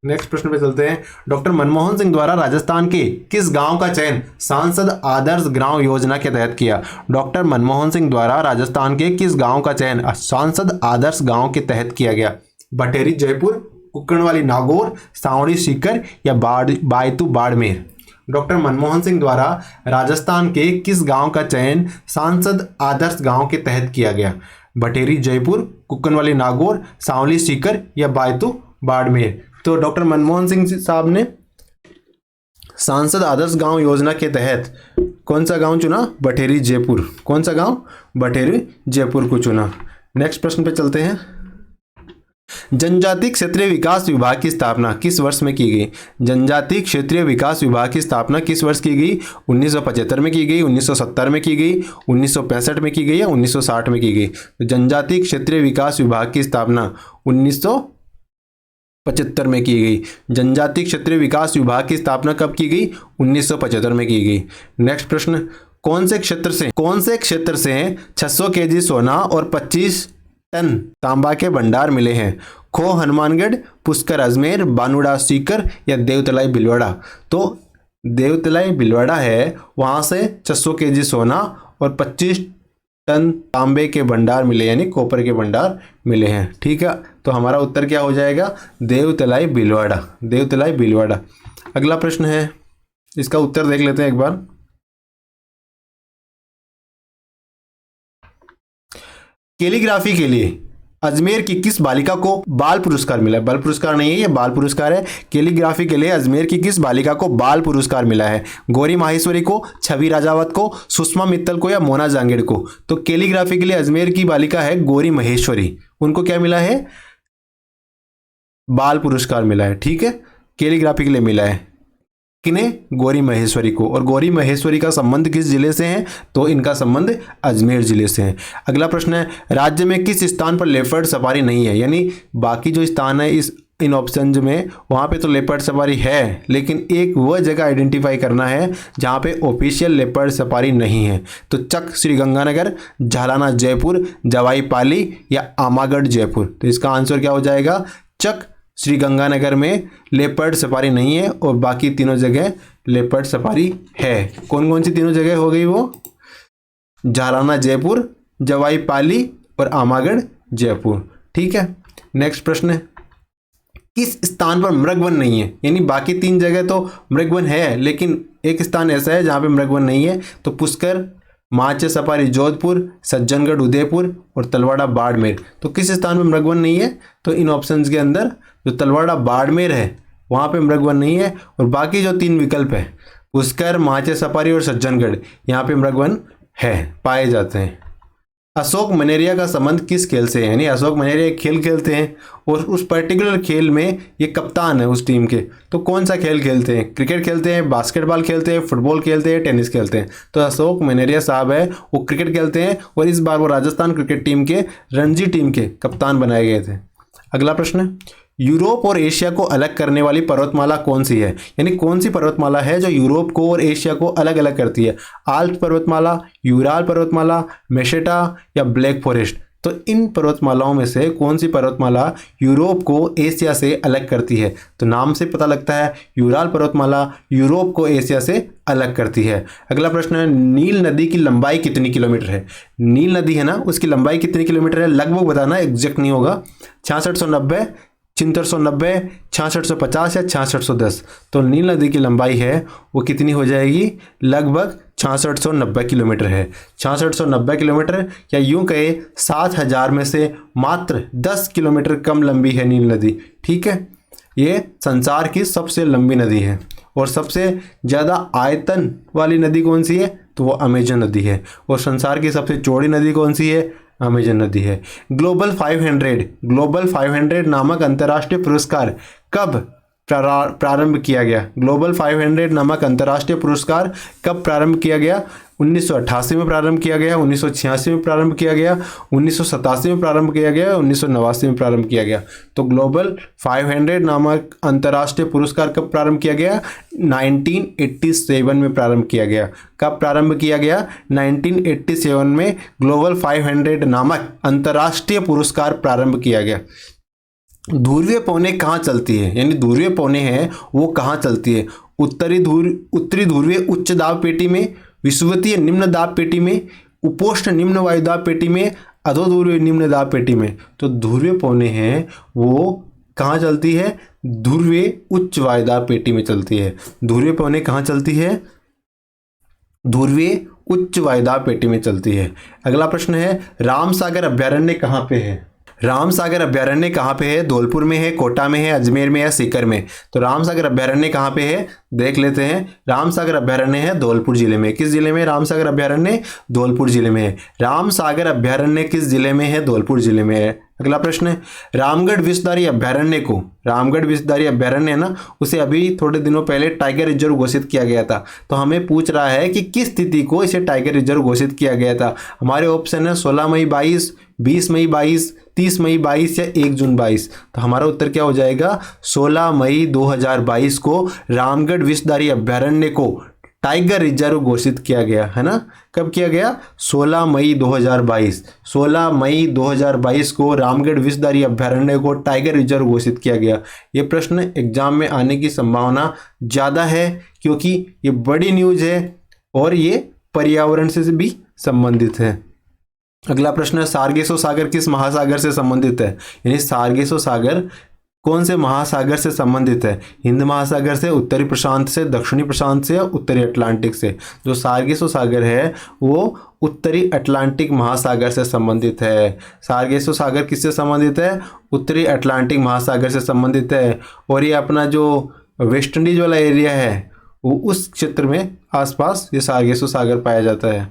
नेक्स्ट प्रश्न पे चलते हैं। डॉक्टर मनमोहन सिंह द्वारा राजस्थान के किस गांव का चयन सांसद आदर्श गांव योजना के तहत किया? डॉक्टर मनमोहन सिंह द्वारा राजस्थान के किस गांव का चयन सांसद आदर्श गांव के तहत किया गया? बटेरी जयपुर, कुक्कड़वाली नागौर, सांवड़ी सीकर या बायतू बाड़मेर? डॉक्टर मनमोहन सिंह द्वारा राजस्थान के किस गांव का चयन सांसद आदर्श गांव के तहत किया गया? बटेरी जयपुर, कुक्कड़वाली नागौर, सांवली सीकर या बायतू बाड़मेर? तो डॉक्टर मनमोहन सिंह साहब ने सांसद आदर्श गांव योजना के तहत कौन सा गांव चुना? बटेरी जयपुर। कौन सा गांव? बटेरी जयपुर को चुना। नेक्स्ट प्रश्न पे चलते हैं। जनजातीय क्षेत्रीय विकास विभाग की स्थापना किस वर्ष में की गई? जनजातीय क्षेत्रीय विकास विभाग की स्थापना किस वर्ष की गई? 1975 में की गई, 1970 में की गई, 1965 में की गई या 1960 में की गई? तो जनजातीय क्षेत्रीय विकास विभाग की स्थापना 1975 में की गई। जनजातीय क्षेत्रीय विकास विभाग की स्थापना कब की गई? 1975 में की गई। नेक्स्ट प्रश्न, कौन से क्षेत्र से 600 केजी सोना और 25 टन तांबा के भंडार मिले हैं? खो हनुमानगढ़, पुष्कर अजमेर, बानुड़ा सीकर या देवतलाई भीलवाड़ा? तो देवतलाई भीलवाड़ा है, वहां से 600 केजी सोना और 25 टन तांबे के भंडार मिले, यानी कॉपर के भंडार मिले हैं। ठीक है, तो हमारा उत्तर क्या हो जाएगा? देवतलाई भीलवाड़ा। देवतलाई भीलवाड़ा। अगला प्रश्न है, इसका उत्तर देख लेते हैं एक बार। कैलीग्राफी के लिए अजमेर की किस बालिका को बाल पुरस्कार मिला है? बल पुरस्कार नहीं है, ये बाल पुरस्कार है। कैलीग्राफी के लिए अजमेर की किस बालिका को बाल पुरस्कार मिला है? गौरी माहेश्वरी को, छवि राजावत को, सुषमा मित्तल को या मोना जांगेड़ को? तो कैलीग्राफी के लिए अजमेर की बालिका है गौरी महेश्वरी, उनको क्या मिला है? बाल पुरस्कार मिला है। ठीक है, कैलीग्राफी के लिए मिला है। किन्हें? गौरी महेश्वरी को। और गौरी महेश्वरी का संबंध किस जिले से है? तो इनका संबंध अजमेर जिले से है। अगला प्रश्न है, राज्य में किस स्थान पर लेपर्ड सफारी नहीं है? यानी बाकी जो स्थान है इन ऑप्शन में, वहाँ पे तो लेपर्ड सफारी है, लेकिन एक वह जगह आइडेंटिफाई करना है जहाँ पे ऑफिशियल लेपर्ड सफारी नहीं है। तो चक श्रीगंगानगर, झालाना जयपुर, जवाई पाली या आमागढ़ जयपुर? तो इसका आंसर क्या हो जाएगा? चक श्रीगंगानगर में लेपर्ड सफारी नहीं है और बाकी तीनों जगह लेपर्ड सफारी है। कौन कौन सी तीनों जगह हो गई वो? झालाना जयपुर, जवाई पाली और आमागढ़ जयपुर। ठीक है, नेक्स्ट प्रश्न है, किस स्थान पर मृगवन नहीं है, यानी बाकी 3 जगह तो मृगवन है लेकिन एक स्थान ऐसा है जहाँ पे मृगवन नहीं है। तो पुष्कर, माचे सफारी जोधपुर, सज्जनगढ़ उदयपुर और तलवाड़ा बाड़मेर। तो किस स्थान पर मृगवन नहीं है? तो इन ऑप्शंस के अंदर जो तलवाड़ा बाड़मेर है वहाँ पे मृगवन नहीं है, और बाकी जो 3 विकल्प है पुष्कर, माचे सफारी और सज्जनगढ़, यहाँ पे मृगवन है, पाए जाते हैं। अशोक मनेरिया का संबंध किस खेल से है? यानी अशोक मनेरिया एक खेल खेलते हैं और उस पर्टिकुलर खेल में ये कप्तान है उस टीम के। तो कौन सा खेल खेलते हैं? क्रिकेट खेलते हैं, बास्केटबॉल खेलते हैं, फुटबॉल खेलते हैं, टेनिस खेलते हैं। तो अशोक मनेरिया साहब है वो क्रिकेट खेलते हैं और इस बार वो राजस्थान क्रिकेट टीम के रणजी टीम के कप्तान बनाए गए थे। अगला प्रश्न है, यूरोप और एशिया को अलग करने वाली पर्वतमाला कौन सी है? यानी कौन सी पर्वतमाला है जो यूरोप को और एशिया को अलग अलग करती है? आल्प्स पर्वतमाला, यूराल पर्वतमाला, मेसेटा या ब्लैक फॉरेस्ट? तो इन पर्वतमालाओं में से कौन सी पर्वतमाला यूरोप को एशिया से अलग करती है? तो नाम से पता लगता है यूराल पर्वतमाला यूरोप को एशिया से अलग करती है। अगला प्रश्न है, नील नदी की लंबाई कितनी किलोमीटर है? नील नदी है ना, उसकी लंबाई कितनी किलोमीटर है? लगभग बताना, एग्जैक्ट नहीं होगा। 6690, 7390, 6650 या 6610? तो नील नदी की लंबाई है वो कितनी हो जाएगी? लगभग 6690 किलोमीटर है। 6690 किलोमीटर, या यूं कहे 7000 में से मात्र 10 किलोमीटर कम लंबी है नील नदी। ठीक है, ये संसार की सबसे लंबी नदी है। और सबसे ज़्यादा आयतन वाली नदी कौन सी है? तो वो अमेजन नदी है। और संसार की सबसे चौड़ी नदी कौन सी है? अमेजन नदी है। ग्लोबल 500 नामक अंतर्राष्ट्रीय पुरस्कार कब प्रारंभ किया गया? ग्लोबल 500 नामक अंतर्राष्ट्रीय पुरस्कार कब प्रारंभ किया गया? 1988 में प्रारंभ किया गया, 1986 में प्रारंभ किया गया, 1987 में प्रारंभ किया गया, 1989 में प्रारंभ किया गया। तो ग्लोबल 500 नामक अंतर्राष्ट्रीय पुरस्कार कब प्रारंभ किया गया? 1987 में प्रारंभ किया गया। कब प्रारंभ किया गया? 1987 में ग्लोबल 500 नामक अंतर्राष्ट्रीय पुरस्कार प्रारंभ किया गया। ध्रुवीय पौने कहाँ चलती है? यानी ध्रुवीय पौने हैं वो कहाँ चलती है? उत्तरी ध्रुवीय उच्च दाब पेटी में, विषुवतीय निम्न दाब पेटी में, उपोष्ण निम्न वायुदाब पेटी में, अधोध्रुवीय निम्न दाब पेटी में। तो ध्रुवीय पौने हैं वो कहाँ चलती है? ध्रुवीय उच्च वायुदाब पेटी में चलती है। ध्रुवीय पौने कहाँ चलती है? ध्रुवीय उच्च वायुदाब पेटी में चलती है। अगला प्रश्न है, रामसागर अभ्यारण्य कहाँ पे है? रामसागर अभ्यारण्य कहाँ पे है? धौलपुर में है, कोटा में है, अजमेर में या सीकर में? तो रामसागर अभ्यारण्य कहाँ पे है देख लेते हैं। रामसागर अभ्यारण्य है धौलपुर जिले में। किस जिले में रामसागर अभ्यारण्य? धौलपुर जिले में है। रामसागर अभ्यारण्य किस जिले में है? धौलपुर जिले में है। अगला प्रश्न है, रामगढ़ विषधारी अभ्यारण्य को, रामगढ़ विषधारी अभ्यारण्य है ना, उसे अभी थोड़े दिनों पहले टाइगर रिजर्व घोषित किया गया था। तो हमें पूछ रहा है कि किस तिथि को इसे टाइगर रिजर्व घोषित किया गया था। हमारे ऑप्शन है 16 मई 22, 20 मई 22, 30 मई 22 या 1 जून 22। तो हमारा उत्तर क्या हो जाएगा? 16 मई 2022 को रामगढ़ विषधारी अभ्यारण्य को टाइगर रिजर्व घोषित किया गया है ना। कब किया गया? 16 मई 2022। 16 मई 2022 को रामगढ़ विषधारी अभ्यारण्य को टाइगर रिजर्व घोषित किया गया। ये प्रश्न एग्जाम में आने की संभावना ज़्यादा है क्योंकि ये बड़ी न्यूज है और ये पर्यावरण से भी संबंधित है। अगला प्रश्न है, सार्गेसो सागर किस महासागर से संबंधित है? यानी सार्गेसो सागर कौन से महासागर से संबंधित है? हिंद महासागर से, उत्तरी प्रशांत से, दक्षिणी प्रशांत से या उत्तरी अटलांटिक से? जो सार्गेसो सागर है वो उत्तरी अटलांटिक महासागर से संबंधित है। सार्गेसो सागर किससे संबंधित है? उत्तरी अटलांटिक महासागर से संबंधित है। और ये अपना जो वेस्ट इंडीज वाला एरिया है वो उस क्षेत्र में आसपास ये सार्गेसो सागर पाया जाता है।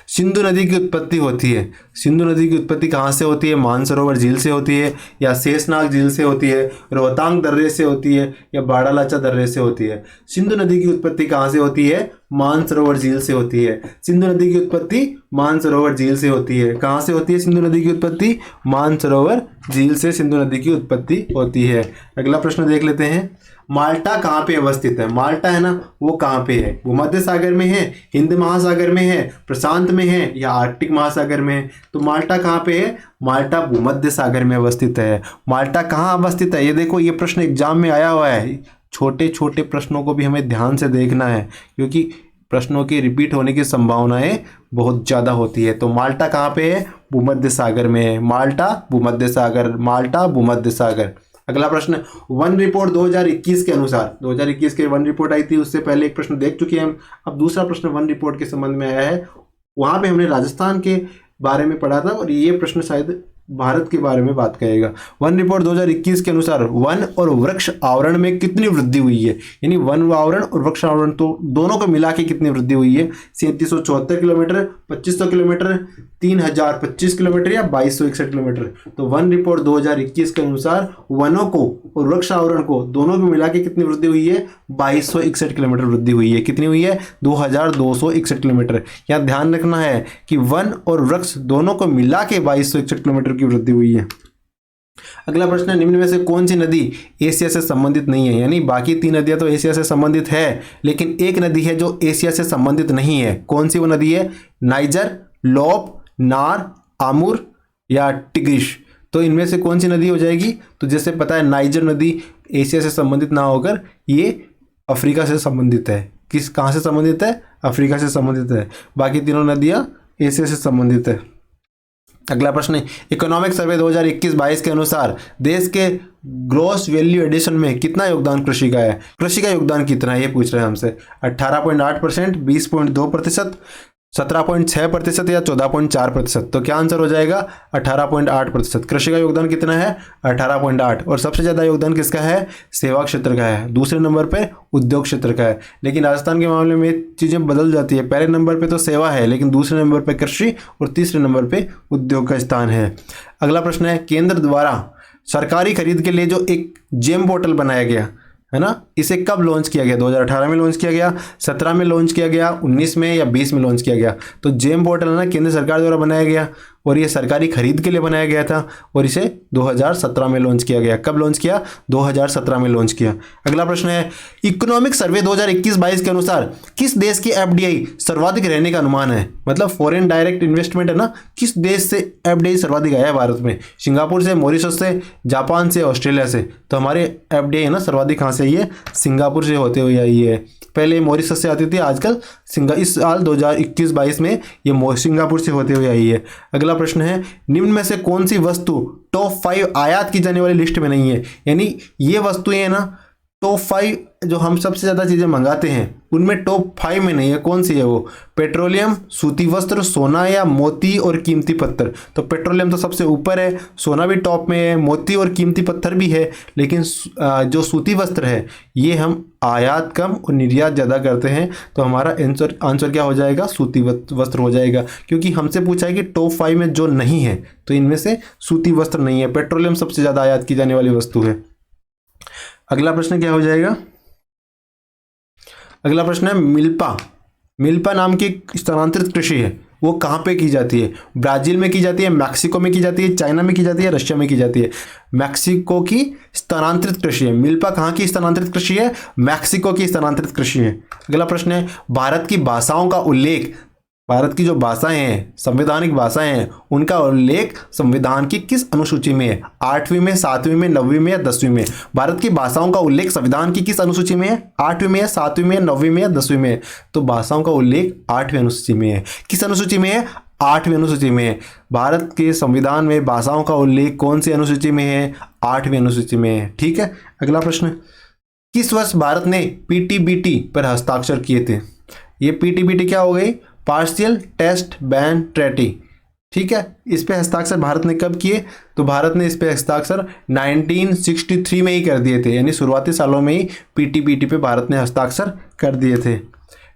सिंधु नदी की उत्पत्ति होती है। सिंधु नदी की उत्पत्ति कहाँ से होती है? मानसरोवर झील से होती है या शेषनाग झील से होती है, रोहतांग दर्रे से होती है या बाड़ालाचा दर्रे से होती है? सिंधु नदी की उत्पत्ति कहाँ से होती है? मानसरोवर झील से होती है। सिंधु नदी की उत्पत्ति मानसरोवर झील से होती है। कहाँ से होती है सिंधु नदी की उत्पत्ति? मानसरोवर झील से सिंधु नदी की उत्पत्ति होती है। अगला प्रश्न देख लेते हैं, माल्टा कहाँ पे अवस्थित है? माल्टा है ना वो कहाँ पे है? भूमध्य सागर में है, हिंद महासागर में है, प्रशांत में है या आर्कटिक महासागर में है? तो माल्टा कहाँ पे है? माल्टा भूमध्य सागर में अवस्थित है। माल्टा कहाँ अवस्थित है? ये देखो, ये प्रश्न एग्जाम में आया हुआ है। छोटे छोटे प्रश्नों को भी हमें ध्यान से देखना है क्योंकि प्रश्नों की रिपीट होने की संभावनाएं बहुत ज़्यादा होती है। तो माल्टा कहाँ पे है? भूमध्य सागर में है। माल्टा भूमध्य सागर, माल्टा भूमध्य सागर। अगला प्रश्न, वन रिपोर्ट 2021 के अनुसार, 2021 के वन रिपोर्ट आई थी, उससे पहले एक प्रश्न देख चुके हैं हम। अब दूसरा प्रश्न वन रिपोर्ट के संबंध में आया है। वहां पे हमने राजस्थान के बारे में पढ़ा था और ये प्रश्न शायद भारत के बारे में बात करेगा। वन रिपोर्ट 2021 के अनुसार वन और वृक्ष आवरण में कितनी वृद्धि हुई है, यानी वन आवरण और वृक्ष आवरण तो दोनों को मिला के कितनी वृद्धि हुई है? 3774 किलोमीटर, 2500 किलोमीटर, 3025 किलोमीटर या 2261 किलोमीटर। तो वन रिपोर्ट 2021 के अनुसार वनों को और वृक्ष आवरण को दोनों को मिला के कितनी वृद्धि हुई है? 2261 किलोमीटर वृद्धि हुई है। कितनी हुई है? 2261 किलोमीटर। यहाँ ध्यान रखना है कि वन और वृक्ष दोनों को मिला के 2261 किलोमीटर की वृद्धि हुई है। अगला प्रश्न है, निम्न में से कौन सी नदी एशिया से संबंधित नहीं है? यानी बाकी 3 नदियां तो एशिया से संबंधित है, लेकिन एक नदी है जो एशिया से संबंधित नहीं है। कौन सी वो नदी है? नाइजर, लोब, नार, आमुर या टिग्रिश। तो इनमें से कौन सी नदी हो जाएगी? तो जैसे पता है नाइजर नदी एशिया से संबंधित ना होकर ये अफ्रीका से संबंधित है। कहाँ से संबंधित है? अफ्रीका से संबंधित है। बाकी तीनों नदियां एशिया से संबंधित है। अगला प्रश्न है, इकोनॉमिक सर्वे 2021-22 के अनुसार देश के ग्रॉस वैल्यू एडिशन में कितना योगदान कृषि का है? कृषि का योगदान कितना है ये पूछ रहे हैं हमसे। 18.8%, 20.2%, 17.6% या 14.4%। तो क्या आंसर हो जाएगा? 18.8%। कृषि का योगदान कितना है? 18.8। और सबसे ज़्यादा योगदान किसका है? सेवा क्षेत्र का है। दूसरे नंबर पे उद्योग क्षेत्र का है। लेकिन राजस्थान के मामले में चीज़ें बदल जाती है। पहले नंबर पे तो सेवा है, लेकिन दूसरे नंबर पे कृषि और तीसरे नंबर पे उद्योग का स्थान है। अगला प्रश्न है, केंद्र द्वारा सरकारी खरीद के लिए जो एक जेम पोर्टल बनाया गया है ना, इसे कब लॉन्च किया गया? 2018 में लॉन्च किया गया, 17 में लॉन्च किया गया, 19 में या 20 में लॉन्च किया गया? तो जेम पोर्टल है ना, केंद्र सरकार द्वारा बनाया गया और ये सरकारी खरीद के लिए बनाया गया था और इसे 2017 में लॉन्च किया गया। कब लॉन्च किया? 2017 में लॉन्च किया। अगला प्रश्न है, इकोनॉमिक सर्वे 2021-22 के अनुसार किस देश की एफडीआई सर्वाधिक रहने का अनुमान है? मतलब फॉरेन डायरेक्ट इन्वेस्टमेंट है ना, किस देश से एफडीआई सर्वाधिक आया है भारत में? सिंगापुर से, मॉरिशस से, जापान से, ऑस्ट्रेलिया से। तो हमारे एफडीआई है ना सर्वाधिक कहाँ से आई है? सिंगापुर से होते हुए आई है। पहले मॉरिशस से आती थी, आजकल इस साल 2021-22 में ये सिंगापुर से होते हुए आई है। अगला प्रश्न है, निम्न में से कौन सी वस्तु टॉप 5 आयात की जाने वाली लिस्ट में नहीं है? यानी ये वस्तुएं है ना टॉप 5 जो हम सबसे ज़्यादा चीज़ें मंगाते हैं उनमें टॉप 5 में नहीं है। कौन सी है वो? पेट्रोलियम, सूती वस्त्र, सोना या मोती और कीमती पत्थर। तो पेट्रोलियम तो सबसे ऊपर है, सोना भी टॉप में है, मोती और कीमती पत्थर भी है, लेकिन जो सूती वस्त्र है ये हम आयात कम और निर्यात ज़्यादा करते हैं। तो हमारा आंसर क्या हो जाएगा? सूती वस्त्र हो जाएगा, क्योंकि हमसे पूछा है कि टॉप 5 में जो नहीं है, तो इनमें से सूती वस्त्र नहीं है। पेट्रोलियम सबसे ज़्यादा आयात की जाने वाली वस्तु है। अगला प्रश्न क्या हो जाएगा? अगला प्रश्न है, मिल्पा नाम की स्थानांतरित कृषि है, वो कहाँ पे की जाती है? ब्राजील में की जाती है, मैक्सिको में की जाती है, चाइना में की जाती है, रशिया में की जाती है? मैक्सिको की स्थानांतरित कृषि है। मिल्पा कहाँ की स्थानांतरित कृषि है? मैक्सिको की स्थानांतरित कृषि है। अगला प्रश्न है, भारत की भाषाओं का उल्लेख, भारत की जो भाषाएं हैं, संवैधानिक भाषाएं हैं, उनका उल्लेख संविधान की किस अनुसूची में है? 8वीं में, 7वीं में, 9वीं में या 10वीं में? भारत की भाषाओं का उल्लेख संविधान की किस अनुसूची में है? 8वीं में, 7वीं में, 9वीं में या 10वीं में? तो भाषाओं का उल्लेख 8वीं अनुसूची में है। किस अनुसूची में है? 8वीं अनुसूची में है। भारत के संविधान में भाषाओं का उल्लेख कौन सी अनुसूची में है? 8वीं अनुसूची में है। ठीक है। अगला प्रश्न, किस वर्ष भारत ने पीटीबीटी पर हस्ताक्षर किए थे? ये पीटीबीटी क्या हो गई? Partial test ban treaty. ठीक है, इस पे हस्ताक्षर भारत ने कब किए? तो भारत ने इस पे हस्ताक्षर 1963 में ही कर दिए थे, यानी शुरुआती सालों में ही पीटीबीटी पे भारत ने हस्ताक्षर कर दिए थे,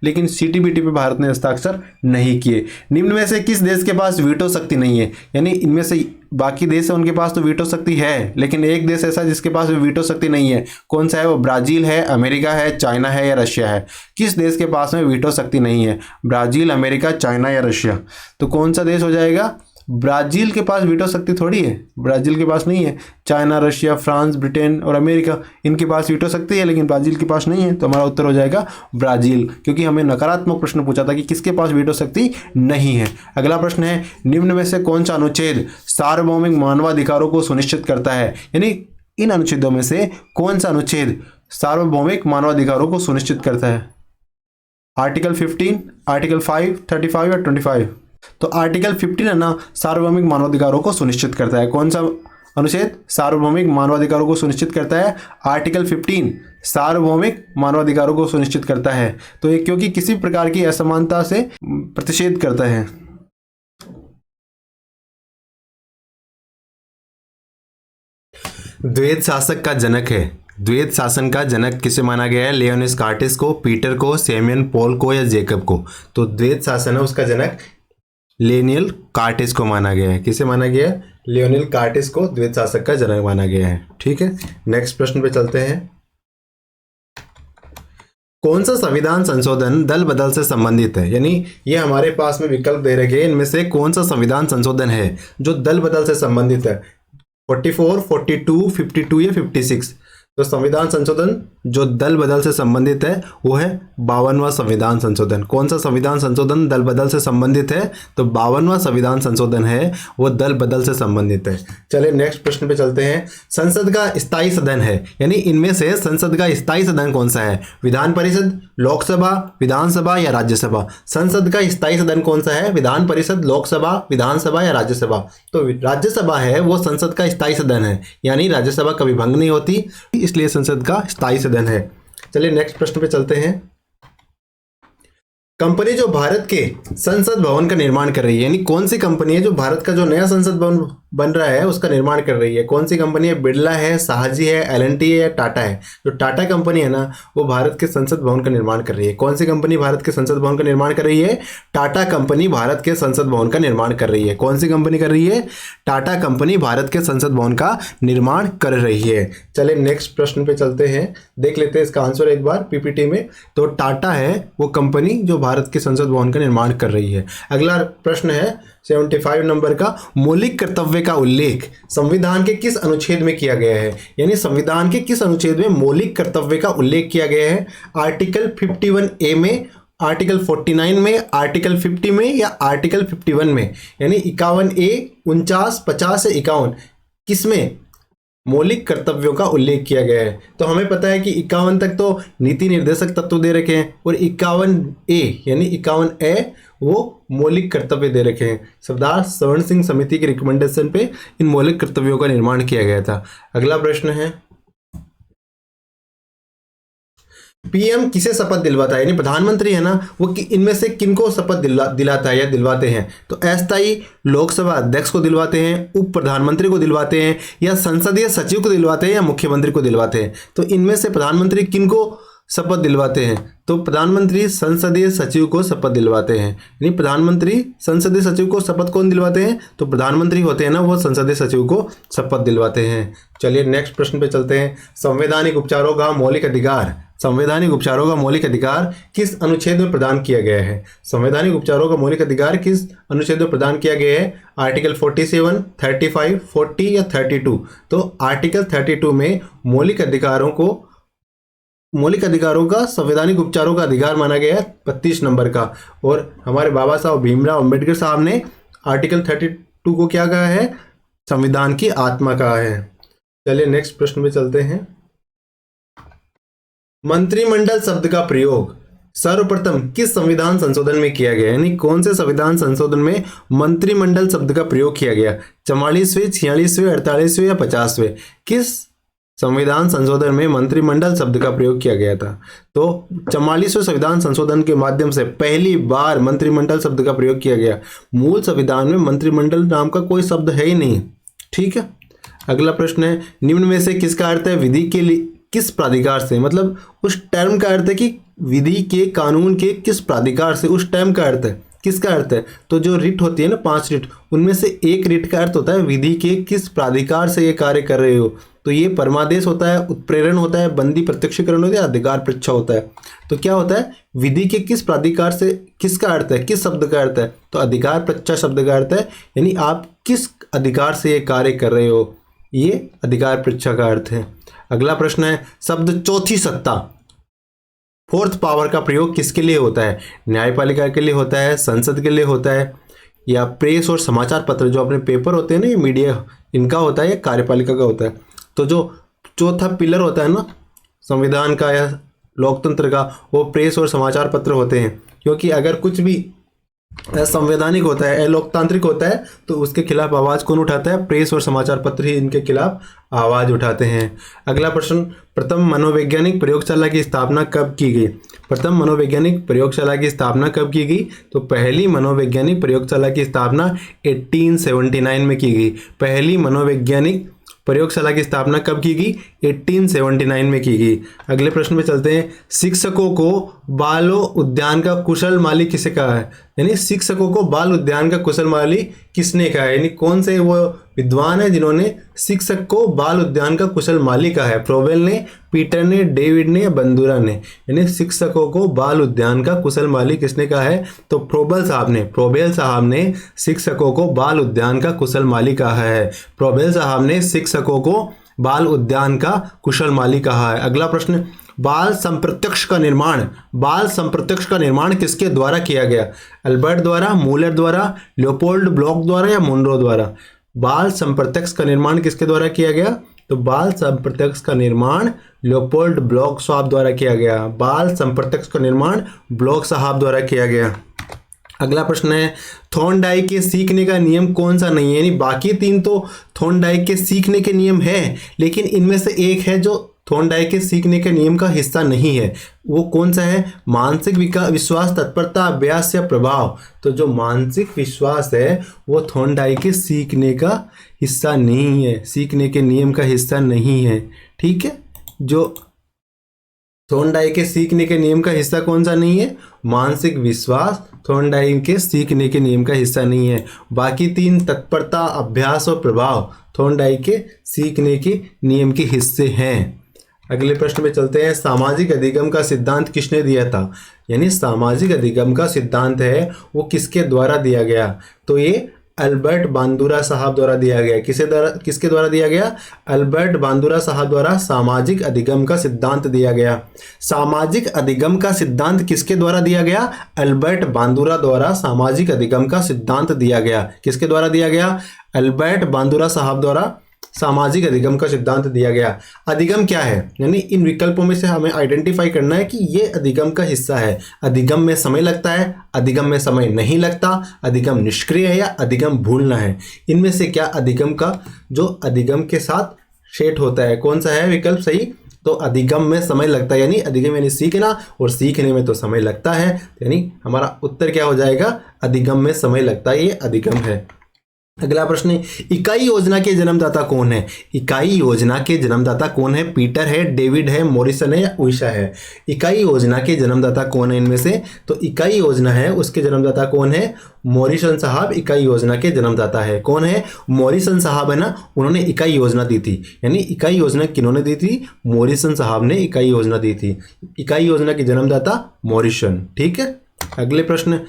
लेकिन सीटीबीटी पे भारत ने हस्ताक्षर नहीं किए। निम्न में से किस देश के पास वीटो शक्ति नहीं है? यानी इनमें से बाकी देश है उनके पास तो वीटो शक्ति है, लेकिन एक देश ऐसा जिसके पास वीटो शक्ति नहीं है। कौन सा है वो? ब्राजील है, अमेरिका है, चाइना है या रशिया है? किस देश के पास में वीटो शक्ति नहीं है? ब्राजील, अमेरिका, चाइना या रशिया? तो कौन सा देश हो जाएगा? ब्राजील के पास वीटो शक्ति थोड़ी है, ब्राजील के पास नहीं है। चाइना, रशिया, फ्रांस, ब्रिटेन और अमेरिका, इनके पास वीटो शक्ति है, लेकिन ब्राजील के पास नहीं है। तो हमारा उत्तर हो जाएगा ब्राजील, क्योंकि हमें नकारात्मक प्रश्न पूछा था कि किसके पास वीटो शक्ति नहीं है। अगला प्रश्न है, निम्न में से कौन सा अनुच्छेद सार्वभौमिक मानवाधिकारों को सुनिश्चित करता है? यानी इन अनुच्छेदों में से कौन सा अनुच्छेद सार्वभौमिक मानवाधिकारों को सुनिश्चित करता है? आर्टिकल 15, आर्टिकल 5, 35 या 25? तो आर्टिकल 15 है ना, सार्वभौमिक मानवाधिकारों को सुनिश्चित करता है। कौन सा अनुच्छेद सार्वभौमिक मानवाधिकारों को सुनिश्चित करता है। आर्टिकल 15 सार्वभौमिक मानवाधिकारों को सुनिश्चित करता है। तो ये क्योंकि किसी प्रकार की असमानता से प्रतिषेध करता है। द्वैध शासक का जनक है। द्वैध शासन का जनक किसे माना गया है? लियोनिस कार्टिस को, पीटर को, सैमुअल पॉल को या जेकब को? तो द्वैध शासन है उसका जनक लियोनिल कार्टिस को माना गया है। किसे माना गया है? लियोनिल कार्टिस को द्वैध शासक का जनक माना गया है। ठीक है, नेक्स्ट प्रश्न पे चलते हैं। कौन सा संविधान संशोधन दल बदल से संबंधित है? यानी ये हमारे पास में विकल्प दे रखे हैं, इनमें से कौन सा संविधान संशोधन है जो दल बदल से संबंधित है? 44, 42, 52 या 56? तो संविधान संशोधन जो दल बदल से संबंधित है वो है 52वां संविधान संशोधन। कौन सा संविधान संशोधन दल बदल से संबंधित है? तो 52वां संविधान संशोधन है वो दल बदल से संबंधित है। चलिए नेक्स्ट प्रश्न पे चलते हैं। संसद का स्थायी सदन है, यानी इनमें से संसद का स्थायी सदन कौन सा है? विधान परिषद, लोकसभा, विधानसभा या राज्यसभा? संसद का स्थायी सदन कौन सा है? विधान परिषद, लोकसभा, विधानसभा या राज्यसभा? तो राज्यसभा है वो संसद का स्थायी सदन है, यानी राज्यसभा कभी भंग नहीं होती, इसलिए संसद का स्थायी सदन है। चलिए नेक्स्ट प्रश्न पे चलते हैं। कंपनी जो भारत के संसद भवन का निर्माण कर रही है, यानी कौन सी कंपनी है जो भारत का जो नया संसद भवन बन रहा है उसका निर्माण कर रही है? कौन सी कंपनी है? बिरला है, साहजी है, एल&टी है या टाटा है? जो टाटा कंपनी है ना वो भारत के संसद भवन का निर्माण कर रही है। कौन सी कंपनी भारत के संसद भवन का निर्माण कर रही है? टाटा कंपनी भारत के संसद भवन का निर्माण कर रही है। कौन सी कंपनी कर रही है? टाटा कंपनी भारत के संसद भवन का निर्माण कर रही है। चले नेक्स्ट प्रश्न पे चलते हैं, देख लेते हैं इसका आंसर एक बार पीपीटी में। तो टाटा है वो कंपनी जो भारत के संसद भवन का निर्माण कर रही है। अगला प्रश्न है 75 नंबर का। मौलिक कर्तव्य का उल्लेख संविधान के किस अनुच्छेद में किया गया है? यानी संविधान के किस अनुच्छेद में मौलिक कर्तव्य का उल्लेख किया गया है? आर्टिकल 51A में, आर्टिकल 49 में, आर्टिकल 50 में या आर्टिकल 51 में? यानी 51A, 49, 50 से 51 किसमें मौलिक कर्तव्यों का उल्लेख किया गया है? तो हमें पता है कि 51 तक तो नीति निर्देशक तत्व दे रखे हैं और 51A यानी 51A वो मौलिक कर्तव्य दे रखे हैं। सरदार सवर्ण सिंह समिति के रिकमेंडेशन पे इन मौलिक कर्तव्यों का निर्माण किया गया था। अगला प्रश्न है, पीएम किसे शपथ दिलवाता है? यानी प्रधानमंत्री है ना वो इनमें से किनको शपथ दिलाता है या दिलवाते हैं? तो अस्थायी लोकसभा अध्यक्ष को दिलवाते हैं, उप प्रधानमंत्री को दिलवाते हैं या संसदीय सचिव को दिलवाते हैं या मुख्यमंत्री को दिलवाते हैं? तो इनमें से प्रधानमंत्री किनको शपथ दिलवाते हैं? तो प्रधानमंत्री संसदीय सचिव को शपथ दिलवाते हैं। यानी प्रधानमंत्री संसदीय सचिव को शपथ कौन दिलवाते हैं? तो प्रधानमंत्री होते हैं ना वो संसदीय सचिव को शपथ दिलवाते हैं। चलिए नेक्स्ट प्रश्न पे चलते हैं। संवैधानिक उपचारों का मौलिक अधिकार, संवैधानिक उपचारों का मौलिक अधिकार किस अनुच्छेद में प्रदान किया गया है? संवैधानिक उपचारों का मौलिक अधिकार किस अनुच्छेद में प्रदान किया गया है? आर्टिकल 47, 35, 40 या 32? तो आर्टिकल 32 में मौलिक अधिकारों का संवैधानिक उपचारों का अधिकार माना गया है 32 नंबर का। और हमारे बाबा साहब भीमराव अंबेडकर साहब ने आर्टिकल 32 को क्या कहा है? संविधान की आत्मा कहा है। चलिए नेक्स्ट प्रश्न पे चलते हैं। मंत्रिमंडल शब्द का प्रयोग सर्वप्रथम किस संविधान संशोधन में किया गया? यानी कौन से संविधान संशोधन में मंत्रिमंडल शब्द का प्रयोग किया गया? 44वें, 46वें, 48वें या 50वें? किस संविधान संशोधन में मंत्रिमंडल शब्द का प्रयोग किया गया था? तो 44वें संविधान संशोधन के माध्यम से पहली बार मंत्रिमंडल शब्द का प्रयोग किया गया। मूल संविधान में मंत्रिमंडल नाम का कोई शब्द है ही नहीं। ठीक है, अगला प्रश्न है, निम्न में से किसका अर्थ है विधि के लिए किस प्राधिकार से? मतलब उस टर्म का अर्थ है कि विधि के, कानून के किस प्राधिकार से, उस टर्म का अर्थ है, किसका अर्थ है? तो जो रिट होती है ना 5 रिट, उनमें से एक रिट का अर्थ होता है विधि के किस प्राधिकार से ये कार्य कर रहे हो। तो ये परमादेश होता है, उत्प्रेरण होता है, बंदी प्रत्यक्षीकरण होता है, अधिकार परीक्षा होता है। तो क्या होता है? विधि के किस प्राधिकार से किसका अर्थ है, किस शब्द का अर्थ है? तो अधिकार परीक्षा शब्द का अर्थ है, यानी आप किस अधिकार से ये कार्य कर रहे हो, ये अधिकार परीक्षा का अर्थ है। अगला प्रश्न है, शब्द चौथी सत्ता, फोर्थ पावर का प्रयोग किसके लिए होता है? न्यायपालिका के लिए होता है, संसद के लिए होता है, या प्रेस और समाचार पत्र जो अपने पेपर होते हैं ना, ये मीडिया, इनका होता है या कार्यपालिका का होता है? तो जो चौथा पिलर होता है ना संविधान का या लोकतंत्र का, वो प्रेस और समाचार पत्र होते हैं। क्योंकि अगर कुछ भी असंवैधानिक होता है, अलोकतांत्रिक होता है, तो उसके खिलाफ आवाज़ कौन उठाता है? प्रेस और समाचार पत्र ही इनके खिलाफ आवाज़ उठाते हैं। अगला प्रश्न, प्रथम मनोवैज्ञानिक प्रयोगशाला की स्थापना कब की गई? प्रथम मनोवैज्ञानिक प्रयोगशाला की स्थापना कब की गई? तो पहली मनोवैज्ञानिक प्रयोगशाला की स्थापना 1879 में की गई। पहली मनोवैज्ञानिक प्रयोगशाला की स्थापना कब की गई? 1879 में की गई। अगले प्रश्न में चलते हैं, शिक्षकों को बालो उद्यान का कुशल माली किसे कहा है? यानी शिक्षकों को बाल उद्यान का कुशल माली किसने कहा है? यानी कौन से वो विद्वान है जिन्होंने शिक्षक को बाल उद्यान का कुशल माली कहा है? फ्रोबेल ने, पीटर ने, डेविड ने या बंदूरा ने? यानी शिक्षकों को बाल उद्यान का कुशल माली किसने कहा है? तो फ्रोबेल साहब ने शिक्षकों को बाल उद्यान का कुशल माली कहा है। फ्रोबेल साहब ने शिक्षकों को बाल उद्यान का कुशल माली कहा है। अगला प्रश्न, बाल संप्रत्यक्ष का निर्माण किसके द्वारा किया गया? अल्बर्ट द्वारा, मूलर द्वारा, लियोपोल्ड ब्लॉक द्वारा या मुनरो द्वारा? बाल संप्रत्यक्ष का निर्माण किसके द्वारा किया गया? तो बाल संप्रत्यक्ष का निर्माण लियोपोल्ड ब्लॉक साहब द्वारा किया गया। बाल संप्रत्यक्ष का निर्माण ब्लॉक साहब द्वारा किया गया। अगला प्रश्न है, थॉर्नडाइक के सीखने का नियम कौन सा नहीं है? यानी बाकी तीन तो थॉर्नडाइक के सीखने के नियम है, लेकिन इनमें से एक है जो थॉर्नडाइक के सीखने के नियम का हिस्सा नहीं है। वो कौन सा है? मानसिक विश्वास, तत्परता, अभ्यास या प्रभाव। तो जो मानसिक विश्वास है वो थॉर्नडाइक के सीखने का हिस्सा नहीं है, सीखने के नियम का हिस्सा नहीं है। ठीक है, जो थॉर्नडाइक के सीखने के नियम का हिस्सा कौन सा नहीं है? मानसिक विश्वास थॉर्नडाइक के सीखने के नियम का हिस्सा नहीं है। बाकी तीन, तत्परता, अभ्यास और प्रभाव, थॉर्नडाइक के सीखने के नियम के हिस्से हैं। अगले प्रश्न में चलते हैं, सामाजिक अधिगम का सिद्धांत किसने दिया था? यानी सामाजिक अधिगम का सिद्धांत है वो किसके द्वारा दिया गया? तो ये अल्बर्ट बांदुरा साहब द्वारा दिया गया। किसके द्वारा दिया गया? अल्बर्ट बांदुरा साहब द्वारा सामाजिक अधिगम का सिद्धांत दिया गया। सामाजिक अधिगम का सिद्धांत किसके द्वारा दिया गया? अल्बर्ट बांदुरा द्वारा सामाजिक अधिगम का सिद्धांत दिया गया। किसके द्वारा दिया गया? अल्बर्ट बांदुरा साहब द्वारा सामाजिक अधिगम का सिद्धांत दिया गया। अधिगम क्या है? यानी इन विकल्पों में से हमें आइडेंटिफाई करना है कि ये अधिगम का हिस्सा है। अधिगम में समय लगता है, अधिगम में समय नहीं लगता, अधिगम निष्क्रिय है या अधिगम भूलना है। इनमें से क्या अधिगम का जो अधिगम के साथ सेट होता है, कौन सा है विकल्प सही? तो अधिगम में समय लगता है, यानी अधिगम यानी सीखना, और सीखने में तो समय लगता है, यानी हमारा उत्तर क्या हो जाएगा? अधिगम में समय लगता है, ये अधिगम है। अगला प्रश्न है, इकाई योजना के जन्मदाता कौन है? इकाई योजना के जन्मदाता कौन है? पीटर है, डेविड है, मॉरिसन है या उइशा है? इकाई योजना के जन्मदाता कौन है इनमें से? तो इकाई योजना है उसके जन्मदाता कौन है? मॉरिसन साहब इकाई योजना के जन्मदाता है। कौन है? मॉरिसन साहब है ना, उन्होंने इकाई योजना दी थी। यानी इकाई योजना किन्होंने दी थी? मॉरिसन साहब ने इकाई योजना दी थी। इकाई योजना के जन्मदाता मॉरिसन। ठीक है। अगले प्रश्न,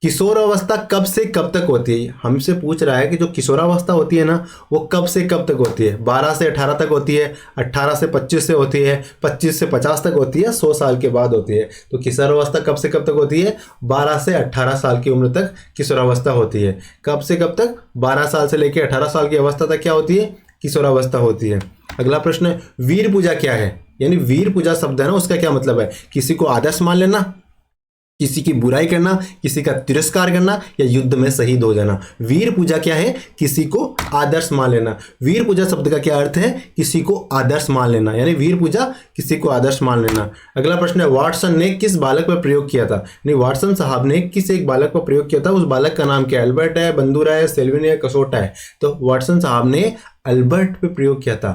किशोरावस्था कब से कब तक होती है? हमसे पूछ रहा है कि जो किशोरावस्था होती है ना वो कब से कब तक होती है? 12 से 18 तक होती है, 18 से 25 से होती है, 25 से 50 तक होती है, 100 साल के बाद होती है। तो किशोरावस्था कब से कब तक होती है? 12 से 18 साल की उम्र तक किशोरावस्था होती है। कब से कब तक? 12 साल से लेकर 18 साल की अवस्था तक क्या होती है? किशोरावस्था होती है। अगला प्रश्न, वीर पूजा क्या है? यानी वीर पूजा शब्द है ना, उसका क्या मतलब है? किसी को आदर्श मान लेना, किसी की बुराई करना, किसी का तिरस्कार करना या युद्ध में शहीद हो जाना। वीर पूजा क्या है? किसी को आदर्श मान लेना। वीर पूजा शब्द का क्या अर्थ है? किसी को आदर्श मान लेना, यानी वीर पूजा किसी को आदर्श मान लेना। अगला प्रश्न है, वाटसन ने किस बालक पर प्रयोग किया था? यानी वाटसन साहब ने किस एक बालक पर प्रयोग किया था? उस बालक का नाम क्या है? अल्बर्ट है, बंदूरा है, सेल्विन है, कसोटा है? तो वाटसन साहब ने अल्बर्ट पे प्रयोग किया था।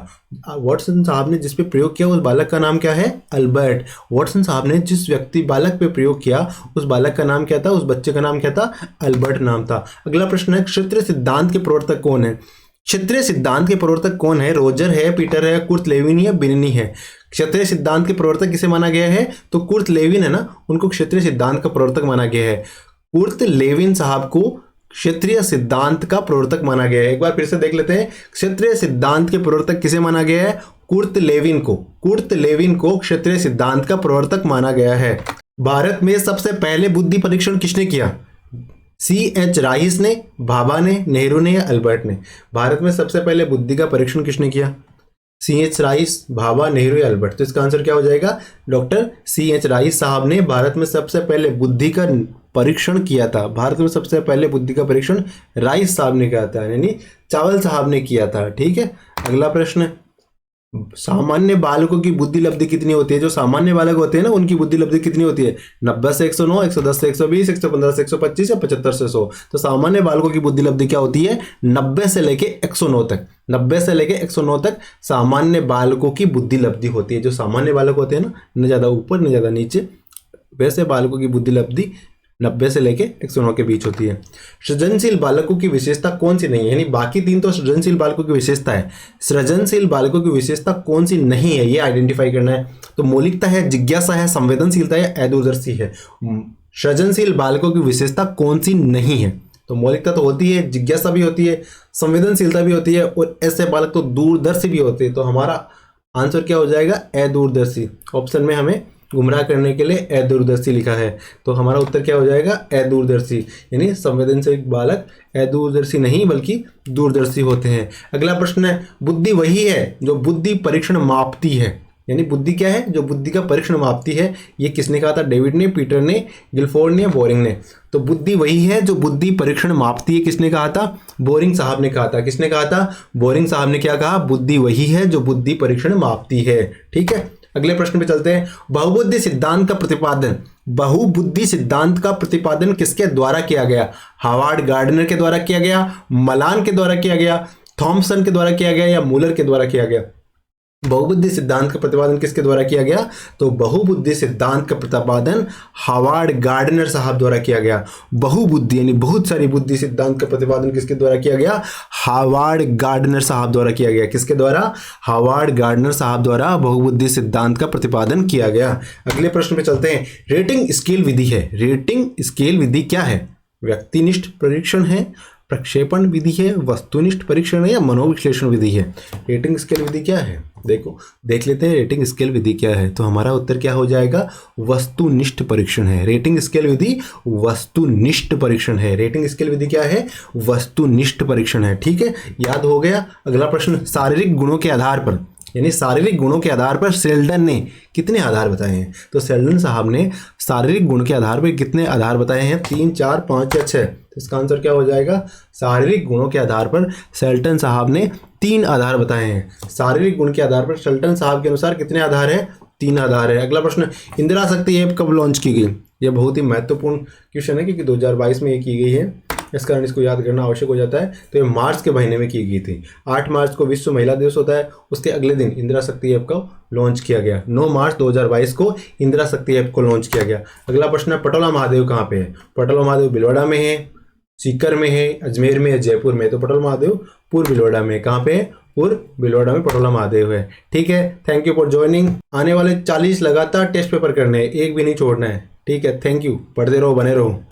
वाटसन साहब ने जिस पे प्रयोग किया उस बालक का नाम क्या है? अल्बर्ट। वाटसन साहब ने जिस बालक पे प्रयोग किया उस बालक का नाम क्या था? उस बच्चे का नाम क्या था? अल्बर्ट नाम था। अगला प्रश्न है, क्षेत्रीय सिद्धांत के प्रवर्तक कौन है? क्षेत्रीय सिद्धांत के प्रवर्तक कौन है? रोजर है, पीटर है, कुर्ट लेविन या बिन्नी है? क्षेत्रीय सिद्धांत के प्रवर्तक किसे माना गया है? तो कुर्ट लेविन है ना, उनको क्षेत्रीय सिद्धांत का प्रवर्तक माना गया है। कुर्ट लेविन साहब को क्षेत्रीय सिद्धांत का प्रवर्तक माना गया है। एक बार फिर से देख लेते हैं, क्षेत्रीय सिद्धांत के प्रवर्तक किसे माना गया है? कुर्ट लेविन को। कुर्ट लेविन को क्षेत्रीय सिद्धांत का प्रवर्तक माना गया है। भारत में सबसे पहले बुद्धि परीक्षण किसने किया? C.H. राइस ने, भाभा ने, नेहरू ने या अल्बर्ट ने? भारत में सबसे पहले बुद्धि का परीक्षण किसने किया? C.H. राइस, भाभा, नेहरू या अल्बर्ट? तो इसका आंसर क्या हो जाएगा? Doctor C.H. राइस साहब ने भारत में सबसे पहले बुद्धि का परीक्षण किया था? भारत में सबसे पहले बुद्धि का परीक्षण राइस साहब ने किया था, यानी चावल साहब ने किया था। ठीक है, अगला प्रश्न, सामान्य बालकों की बुद्धि लब्धि कितनी होती है? जो सामान्य बालक होते हैं ना, उनकी बुद्धि लब्धि कितनी होती है? 90 से 109, 110 से 120, 115 से 125 या 75 से 100। तो सामान्य बालकों की बुद्धि लब्धि क्या होती है? 90 से लेके 109 तक। 90 से लेके 109 तक सामान्य बालकों की बुद्धि लब्धि होती है। जो सामान्य बालक होते हैं ना, न ज़्यादा ऊपर न ज़्यादा नीचे, वैसे बालकों की बुद्धि लब्धि 90 से लेके 109 के बीच होती है। सृजनशील बालकों की विशेषता कौन सी नहीं है? यानी बाकी तीन तो सृजनशील बालकों की विशेषता है, सृजनशील बालकों की विशेषता कौन सी नहीं है, ये आइडेंटिफाई करना है। तो मौलिकता है, जिज्ञासा है, संवेदनशीलता है, अदूरदर्शी है। सृजनशील बालकों की विशेषता कौन सी नहीं है? तो मौलिकता तो होती है, जिज्ञासा भी होती है, संवेदनशीलता भी होती है, और ऐसे बालक तो दूरदर्शी भी होते हैं। तो हमारा आंसर क्या हो जाएगा? अदूरदर्शी। ऑप्शन में हमें गुमराह करने के लिए अदूरदर्शी लिखा है, तो हमारा उत्तर क्या हो जाएगा? अदूरदर्शी। यानी संवेदनशील बालक अदूरदर्शी नहीं बल्कि दूरदर्शी होते हैं। अगला प्रश्न है, बुद्धि वही है जो बुद्धि परीक्षण मापती है। यानी बुद्धि क्या है? जो बुद्धि का परीक्षण मापती है। ये किसने कहा था? डेविड ने, पीटर ने, गिलफोर्ड ने, बोरिंग ने। तो बुद्धि वही है जो बुद्धि परीक्षण मापती है, किसने कहा था? बोरिंग साहब ने कहा था। किसने कहा था? बोरिंग साहब ने क्या कहा? बुद्धि वही है जो बुद्धि परीक्षण मापती है। ठीक है, अगले प्रश्न पे चलते हैं। बहुबुद्धि सिद्धांत का प्रतिपादन, बहुबुद्धि सिद्धांत का प्रतिपादन किसके द्वारा किया गया? हार्वर्ड गार्डनर के द्वारा किया गया, मलान के द्वारा किया गया, थॉमसन के द्वारा किया गया, या मूलर के द्वारा किया गया? बहुबुद्धि सिद्धांत का प्रतिपादन किसके द्वारा किया गया? तो बहुबुद्धि सिद्धांत का प्रतिपादन हार्वर्ड गार्डनर साहब द्वारा किया गया। बहुबुद्धि यानी बहुत सारी बुद्धि सिद्धांत का प्रतिपादन किसके द्वारा किया गया? हार्वर्ड गार्डनर साहब द्वारा किया गया। किसके द्वारा? हार्वर्ड गार्डनर साहब द्वारा बहुबुद्धि सिद्धांत का प्रतिपादन किया गया। अगले प्रश्न पे चलते हैं। रेटिंग स्केल विधि है। रेटिंग स्केल विधि क्या है? व्यक्तिनिष्ठ परीक्षण है, प्रक्षेपण विधि है, वस्तुनिष्ठ परीक्षण है, या मनोविश्लेषण विधि है? रेटिंग स्केल विधि क्या है? देखो, देख लेते हैं रेटिंग स्केल विधि क्या है। तो हमारा उत्तर क्या हो जाएगा? वस्तुनिष्ठ परीक्षण है। रेटिंग स्केल विधि वस्तुनिष्ठ परीक्षण है। रेटिंग स्केल विधि क्या है? वस्तुनिष्ठ परीक्षण है। ठीक है, याद हो गया। अगला प्रश्न, शारीरिक गुणों के आधार पर, यानी शारीरिक गुणों के आधार पर सेल्डन ने कितने आधार बताए हैं? तो सेल्डन साहब ने शारीरिक गुण के आधार पर कितने आधार बताए हैं? 3, 4, 5 या 6? इसका आंसर क्या हो जाएगा? शारीरिक गुणों के आधार पर सेल्टन साहब ने 3 आधार बताए हैं। शारीरिक गुण के आधार पर सेल्टन साहब के अनुसार कितने आधार है? 3 आधार है। अगला प्रश्न, इंदिरा शक्ति ऐप कब लॉन्च की गई? यह बहुत ही महत्वपूर्ण क्वेश्चन है क्योंकि 2022 में ये की गई है, इस कारण इसको याद करना आवश्यक हो जाता है। तो ये मार्च के महीने में की गई थी। 8 मार्च को विश्व महिला दिवस होता है, उसके अगले दिन इंदिरा शक्ति ऐप को लॉन्च किया गया। 9 मार्च 2022 को इंदिरा शक्ति ऐप को लॉन्च किया गया। अगला प्रश्न है, पटोला महादेव कहाँ पे है? पटोला महादेव भीलवाड़ा में है, सीकर में है, अजमेर में है, जयपुर में। तो पटोला महादेव पूर्व भीलवाड़ा में। कहाँ पे है? पूर्व भीलवाड़ा में पटोला महादेव है। ठीक है, थैंक यू फॉर ज्वाइनिंग। आने वाले 40 लगातार टेस्ट पेपर करने हैं, एक भी नहीं छोड़ना है। ठीक है, थैंक यू। पढ़ते रहो, बने रहो।